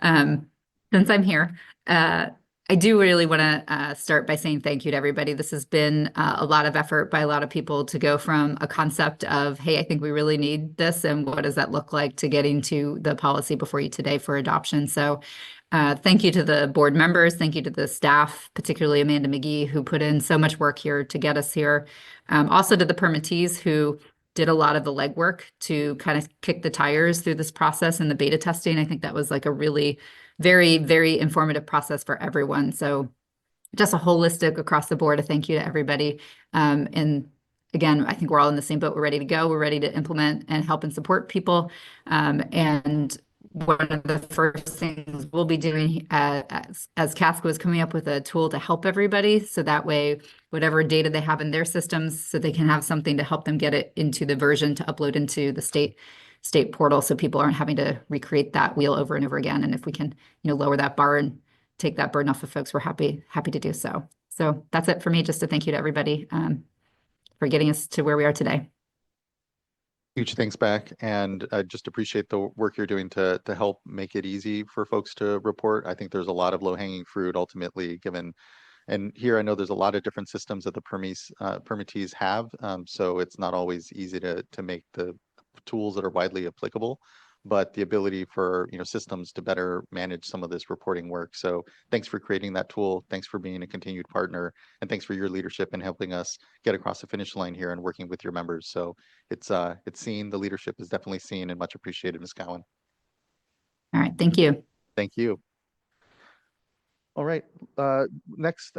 since I'm here, I do really want to start by saying thank you to everybody. This has been a lot of effort by a lot of people to go from a concept of, hey, I think we really need this, and what does that look like, to getting to the policy before you today for adoption. So thank you to the board members. Thank you to the staff, particularly Amanda McGee, who put in so much work here to get us here. Also to the permittees who did a lot of the legwork to kind of kick the tires through this process and the beta testing. I think that was like a really very, very informative process for everyone. So just a holistic across the board, a thank you to everybody. And again, I think we're all in the same boat. We're ready to go. We're ready to implement and help and support people. And one of the first things we'll be doing as Casco is coming up with a tool to help everybody. So that way, whatever data they have in their systems, so they can have something to help them get it into the version to upload into the state portal, so people aren't having to recreate that wheel over and over again. And if we can, lower that bar and take that burden off of folks, we're happy to do so. So that's it for me. Just a thank you to everybody for getting us to where we are today. Huge thanks back, and I just appreciate the work you're doing to help make it easy for folks to report. I think there's a lot of low-hanging fruit ultimately given, and here I know there's a lot of different systems that the permittees have, so it's not always easy to make the tools that are widely applicable, but the ability for systems to better manage some of this reporting work. So thanks for creating that tool. Thanks for being a continued partner, and thanks for your leadership in helping us get across the finish line here and working with your members. So it's seen, the leadership is definitely seen and much appreciated, Ms. Cowan. All right, thank you. Thank you. All right, next,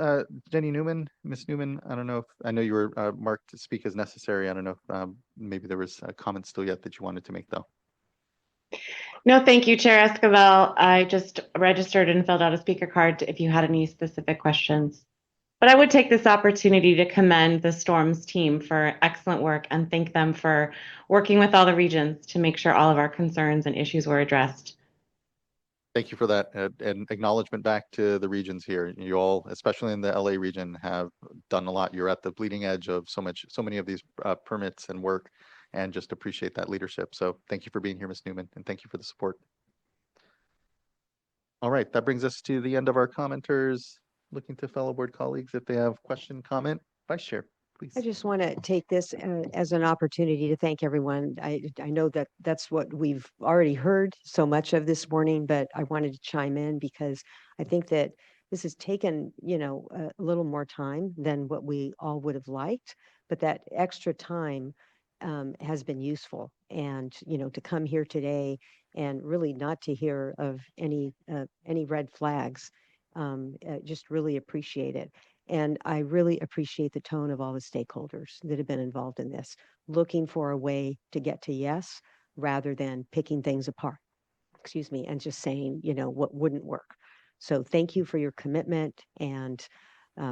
Jenny Newman, Ms. Newman, I don't know if, I know you were marked to speak as necessary. I don't know if maybe there was a comment still yet that you wanted to make though. No, thank you, Chair Esquivel. I just registered and filled out a speaker card if you had any specific questions. But I would take this opportunity to commend the Storms team for excellent work and thank them for working with all the regions to make sure all of our concerns and issues were addressed. Thank you for that, and acknowledgement back to the regions here. You all, especially in the LA region, have done a lot. You're at the bleeding edge of so many of these permits and work, and just appreciate that leadership. So thank you for being here, Ms. Newman, and thank you for the support. All right, that brings us to the end of our commenters. Looking to fellow board colleagues if they have question, comment. Vice Chair, please. I just want to take this as an opportunity to thank everyone. I know that that's what we've already heard so much of this morning, but I wanted to chime in because I think that this has taken, a little more time than what we all would have liked, but that extra time has been useful. And, to come here today and really not to hear of any red flags, just really appreciate it. And I really appreciate the tone of all the stakeholders that have been involved in this, looking for a way to get to yes, rather than picking things apart, and just saying, what wouldn't work. So thank you for your commitment, and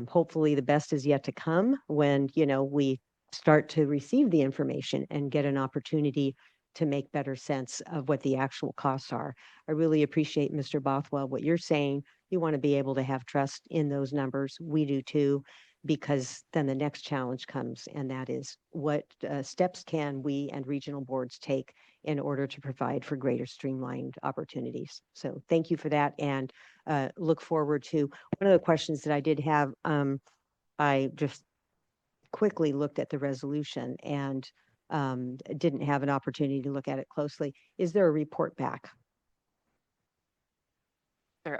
hopefully the best is yet to come when, we start to receive the information and get an opportunity to make better sense of what the actual costs are. I really appreciate, Mr. Bothwell, what you're saying. You want to be able to have trust in those numbers. We do too, because then the next challenge comes, and that is what steps can we and regional boards take in order to provide for greater streamlined opportunities. So thank you for that, and look forward to one of the questions that I did have. I just quickly looked at the resolution and didn't have an opportunity to look at it closely. Is there a report back?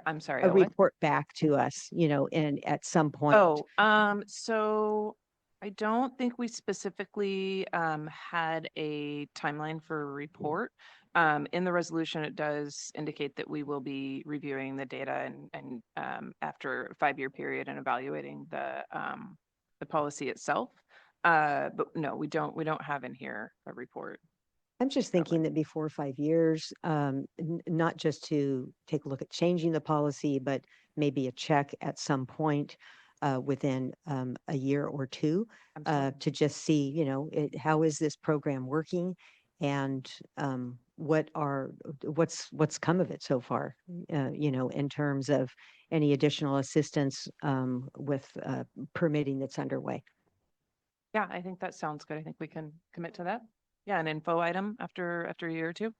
I'm sorry. A what? report back to us, and at some point. So I don't think we specifically had a timeline for a report. In the resolution, it does indicate that we will be reviewing the data and after a 5-year period and evaluating the policy itself. But no, we don't have in here a report. I'm just thinking that before 5 years, not just to take a look at changing the policy, but maybe a check at some point within a year or two to just see, how is this program working, and what's come of it so far, in terms of any additional assistance with permitting that's underway. Yeah, I think that sounds good. I think we can commit to that. Yeah, an info item after a year or two.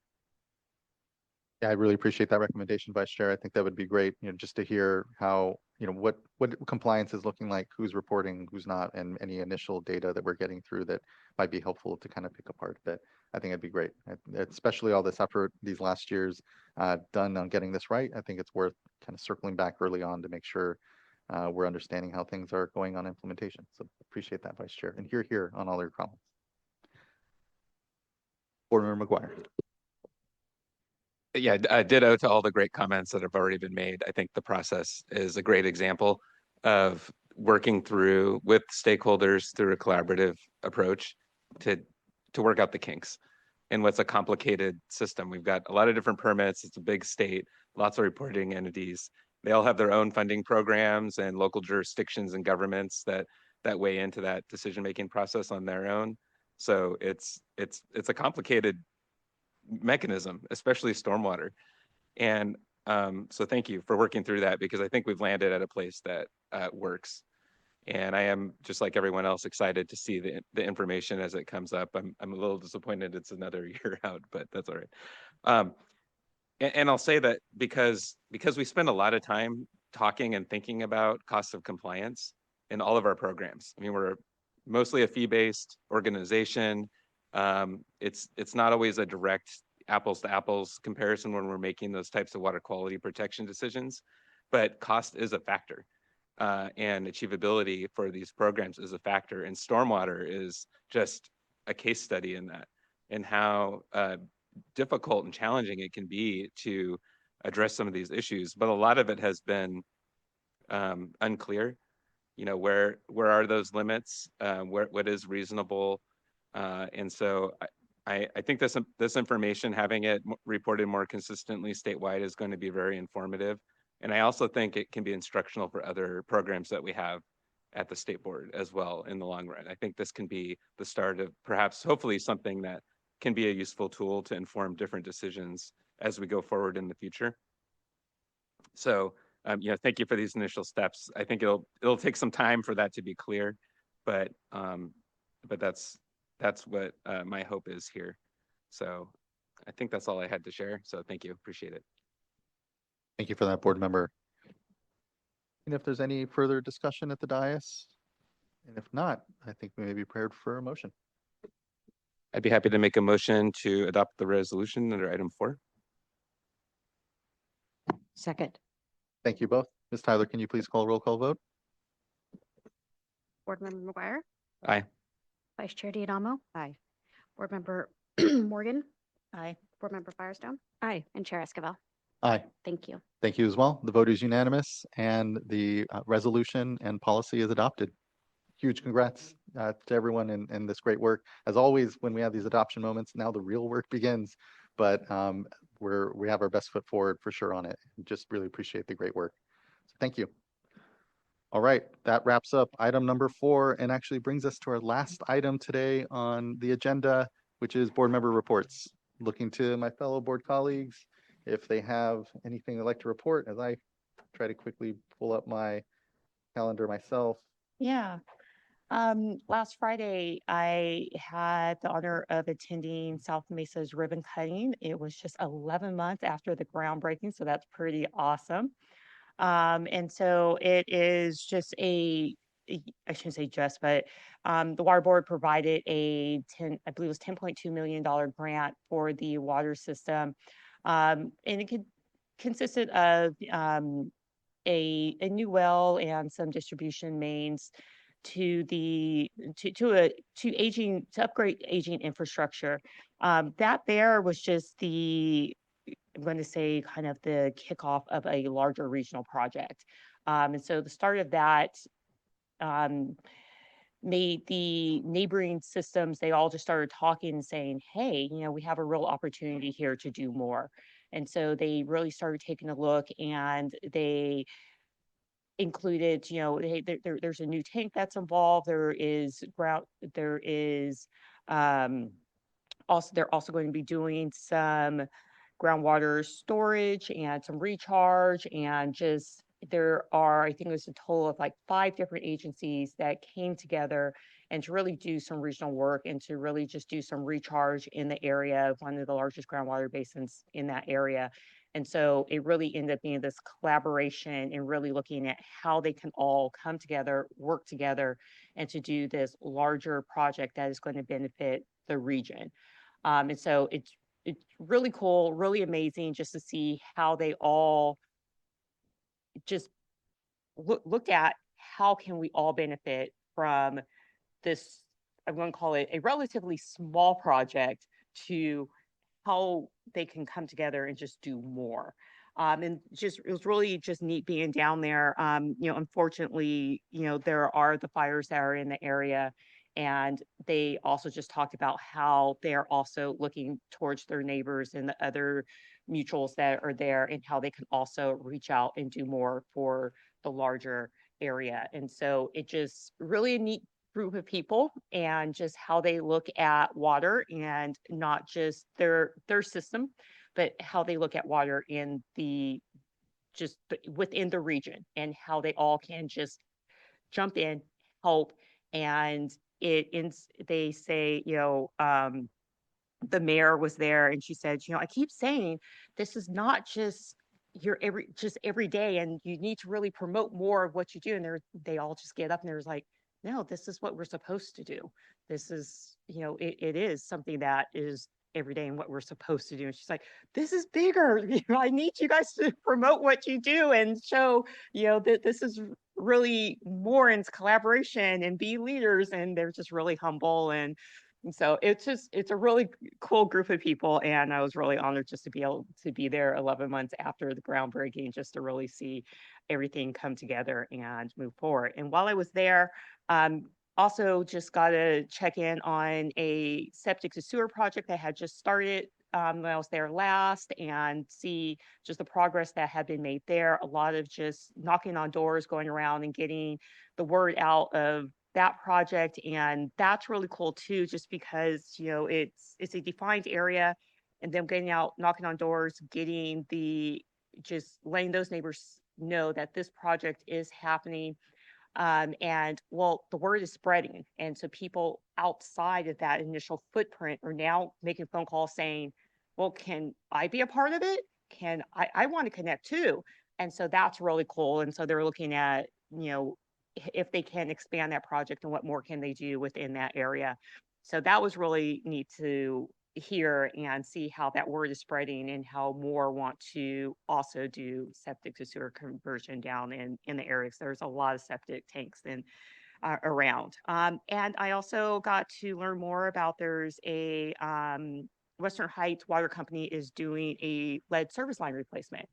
Yeah, I really appreciate that recommendation, Vice Chair. I think that would be great, just to hear how, what compliance is looking like, who's reporting, who's not, and any initial data that we're getting through that might be helpful to kind of pick apart. But I think it'd be great, especially all this effort these last years done on getting this right. I think it's worth kind of circling back early on to make sure we're understanding how things are going on implementation. So appreciate that, Vice Chair, and here on all your comments. Board Member McGuire. Yeah, ditto to all the great comments that have already been made. I think the process is a great example of working through with stakeholders through a collaborative approach to work out the kinks. in what's a complicated system. We've got a lot of different permits. It's a big state, lots of reporting entities. They all have their own funding programs and local jurisdictions and governments that weigh into that decision-making process on their own. So it's a complicated mechanism, especially stormwater. And so thank you for working through that, because I think we've landed at a place that works. And I am, just like everyone else, excited to see the information as it comes up. I'm a little disappointed it's another year out, but that's all right. And I'll say that because we spend a lot of time talking and thinking about cost of compliance in all of our programs. I mean, we're mostly a fee-based organization. It's not always a direct apples to apples comparison when we're making those types of water quality protection decisions, but cost is a factor. And achievability for these programs is a factor, and stormwater is just a case study in that, and how difficult and challenging it can be to address some of these issues. But a lot of it has been unclear. You know, where are those limits? What is reasonable? And so I think this information, having it reported more consistently statewide, is going to be very informative. And I also think it can be instructional for other programs that we have at the state board as well in the long run. I think this can be the start of perhaps, hopefully, something that can be a useful tool to inform different decisions as we go forward in the future. So, you know, thank you for these initial steps. I think it'll take some time for that to be clear, but that's what my hope is here. So I think that's all I had to share. So thank you, appreciate it. Thank you for that, board member. And if there's any further discussion at the dais, and if not, I think we may be prepared for a motion. I'd be happy to make a motion to adopt the resolution under item 4. Second. Thank you both. Ms. Tyler, can you please call roll call vote? Board Member McGuire, Aye. Vice Chair Diadamo, Aye. Board Member Morgan, Aye. Board Member Firestone, Aye. and Chair Esquivel. Aye. Thank you. Thank you as well. The vote is unanimous, and the resolution and policy is adopted. Huge congrats to everyone in this great work. As always, when we have these adoption moments, now the real work begins, but we have our best foot forward for sure on it. Just really appreciate the great work. So thank you. All right, that wraps up item number 4 and actually brings us to our last item today on the agenda, which is board member reports. Looking to my fellow board colleagues if they have anything they'd like to report, as I try to quickly pull up my calendar myself. Yeah. Last Friday, I had the honor of attending South Mesa's ribbon cutting. It was just 11 months after the groundbreaking, so that's pretty awesome. And so it is just I shouldn't say just, but the water board provided I believe it was $10.2 million grant for the water system. And it consisted of a new well and some distribution mains to upgrade aging infrastructure. That there was just I'm going to say kind of the kickoff of a larger regional project. And so the start of that made the neighboring systems, they all just started talking and saying, hey, you know, we have a real opportunity here to do more. And so they really started taking a look, and they included, you know, there's a new tank that's involved. They're also going to be doing some groundwater storage and some recharge, and just there are, I think it was a total of like 5 different agencies that came together and to really do some regional work and to really just do some recharge in the area, one of the largest groundwater basins in that area. And so it really ended up being this collaboration and really looking at how they can all come together, work together, and to do this larger project that is going to benefit the region. And so it's really cool, really amazing just to see how they all just look at how can we all benefit from this, I'm going to call it a relatively small project, to how they can come together and just do more. And just, it was really just neat being down there. You know, unfortunately, you know, there are the fires that are in the area, And they also just talked about how they're also looking towards their neighbors and the other mutuals that are there and how they can also reach out and do more for the larger area. And so it just really a neat group of people and just how they look at water and not just their system, but how they look at water in the within the region and how they all can just jump in, help, and they say, the mayor was there and she said, I keep saying this is not just every day, and you need to really promote more of what you do. And they all just get up and there's like, no, this is what we're supposed to do. This is, it is something that is every day and what we're supposed to do. And she's like, this is bigger. I need you guys to promote what you do and show, that this is really more into collaboration and be leaders. And they're just really humble. And so it's a really cool group of people. And I was really honored just to be able to be there 11 months after the groundbreaking, just to really see everything come together and move forward. And while I was there, also just got to check in on a septic to sewer project that had just started when I was there last, and see just the progress that had been made there. A lot of just knocking on doors, going around and getting the word out of that project. And that's really cool too, just because, it's a defined area, and them getting out, knocking on doors, just letting those neighbors know that this project is happening. And well, the word is spreading. And so people outside of that initial footprint are now making phone calls saying, well, can I be a part of it? I want to connect too. And so that's really cool. And so they're looking at, if they can expand that project and what more can they do within that area. So that was really neat to hear and see how that word is spreading and how more want to also do septic to sewer conversion down in the areas. There's a lot of septic tanks around. And I also got to learn more about there's a Western Heights Water Company is doing a lead service line replacement.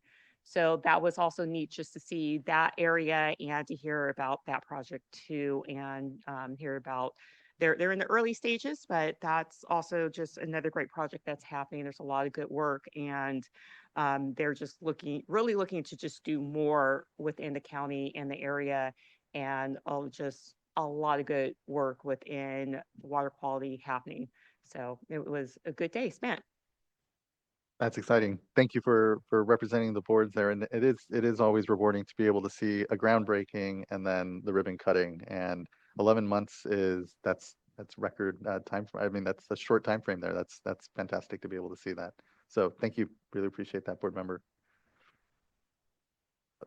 So that was also neat just to see that area and to hear about that project too, and hear about they're in the early stages, but that's also just another great project that's happening. There's a lot of good work, and they're just really looking to just do more within the county and the area, and just a lot of good work within water quality happening. So it was a good day spent. That's exciting. Thank you for representing the boards there. And it is always rewarding to be able to see a groundbreaking and then the ribbon cutting. And 11 months that's record time. I mean, that's a short time frame there. That's fantastic to be able to see that. So thank you. Really appreciate that, board member.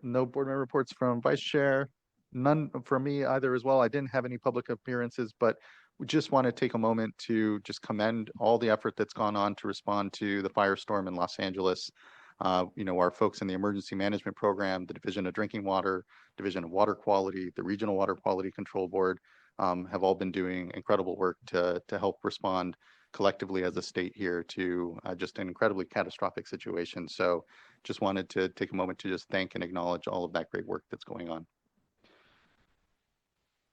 No board member reports from vice chair. None from me either as well. I didn't have any public appearances, but we just want to take a moment to just commend all the effort that's gone on to respond to the firestorm in Los Angeles. Our folks in the emergency management program, the Division of Drinking Water, Division of Water Quality, the Regional Water Quality Control Board have all been doing incredible work to help respond collectively as a state here to just an incredibly catastrophic situation. So just wanted to take a moment to just thank and acknowledge all of that great work that's going on.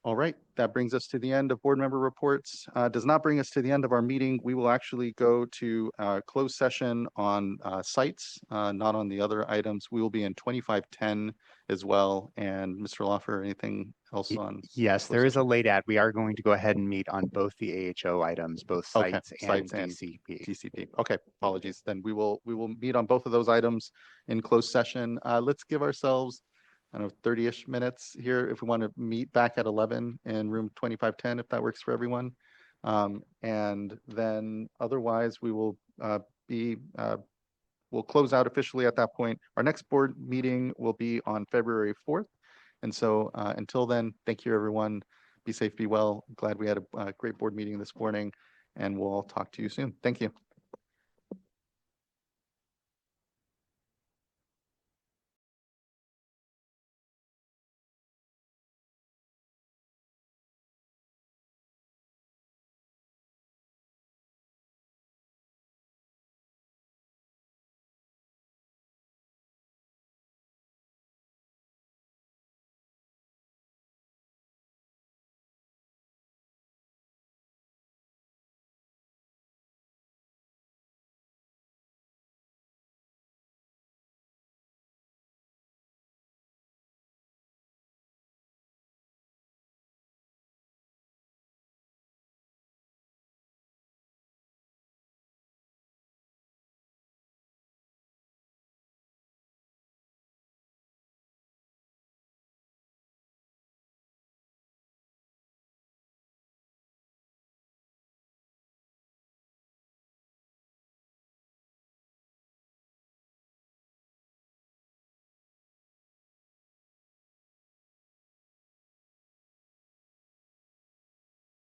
All right, that brings us to the end of board member reports. Does not bring us to the end of our meeting. We will actually go to closed session on sites, not on the other items. We will be in 2510 as well. And Mr. Loffer, anything else on? Yes, there is a late ad. We are going to go ahead and meet on both the AHO items, both sites and DCP. Okay, apologies. Then we will meet on both of those items in closed session. Let's give ourselves 30-ish minutes here if we want to meet back at 11 in room 2510, if that works for everyone. And then otherwise we will we'll close out officially at that point. Our next board meeting will be on February 4th. And so until then, thank you, everyone. Be safe, be well. Glad we had a great board meeting this morning, and we'll talk to you soon. Thank you.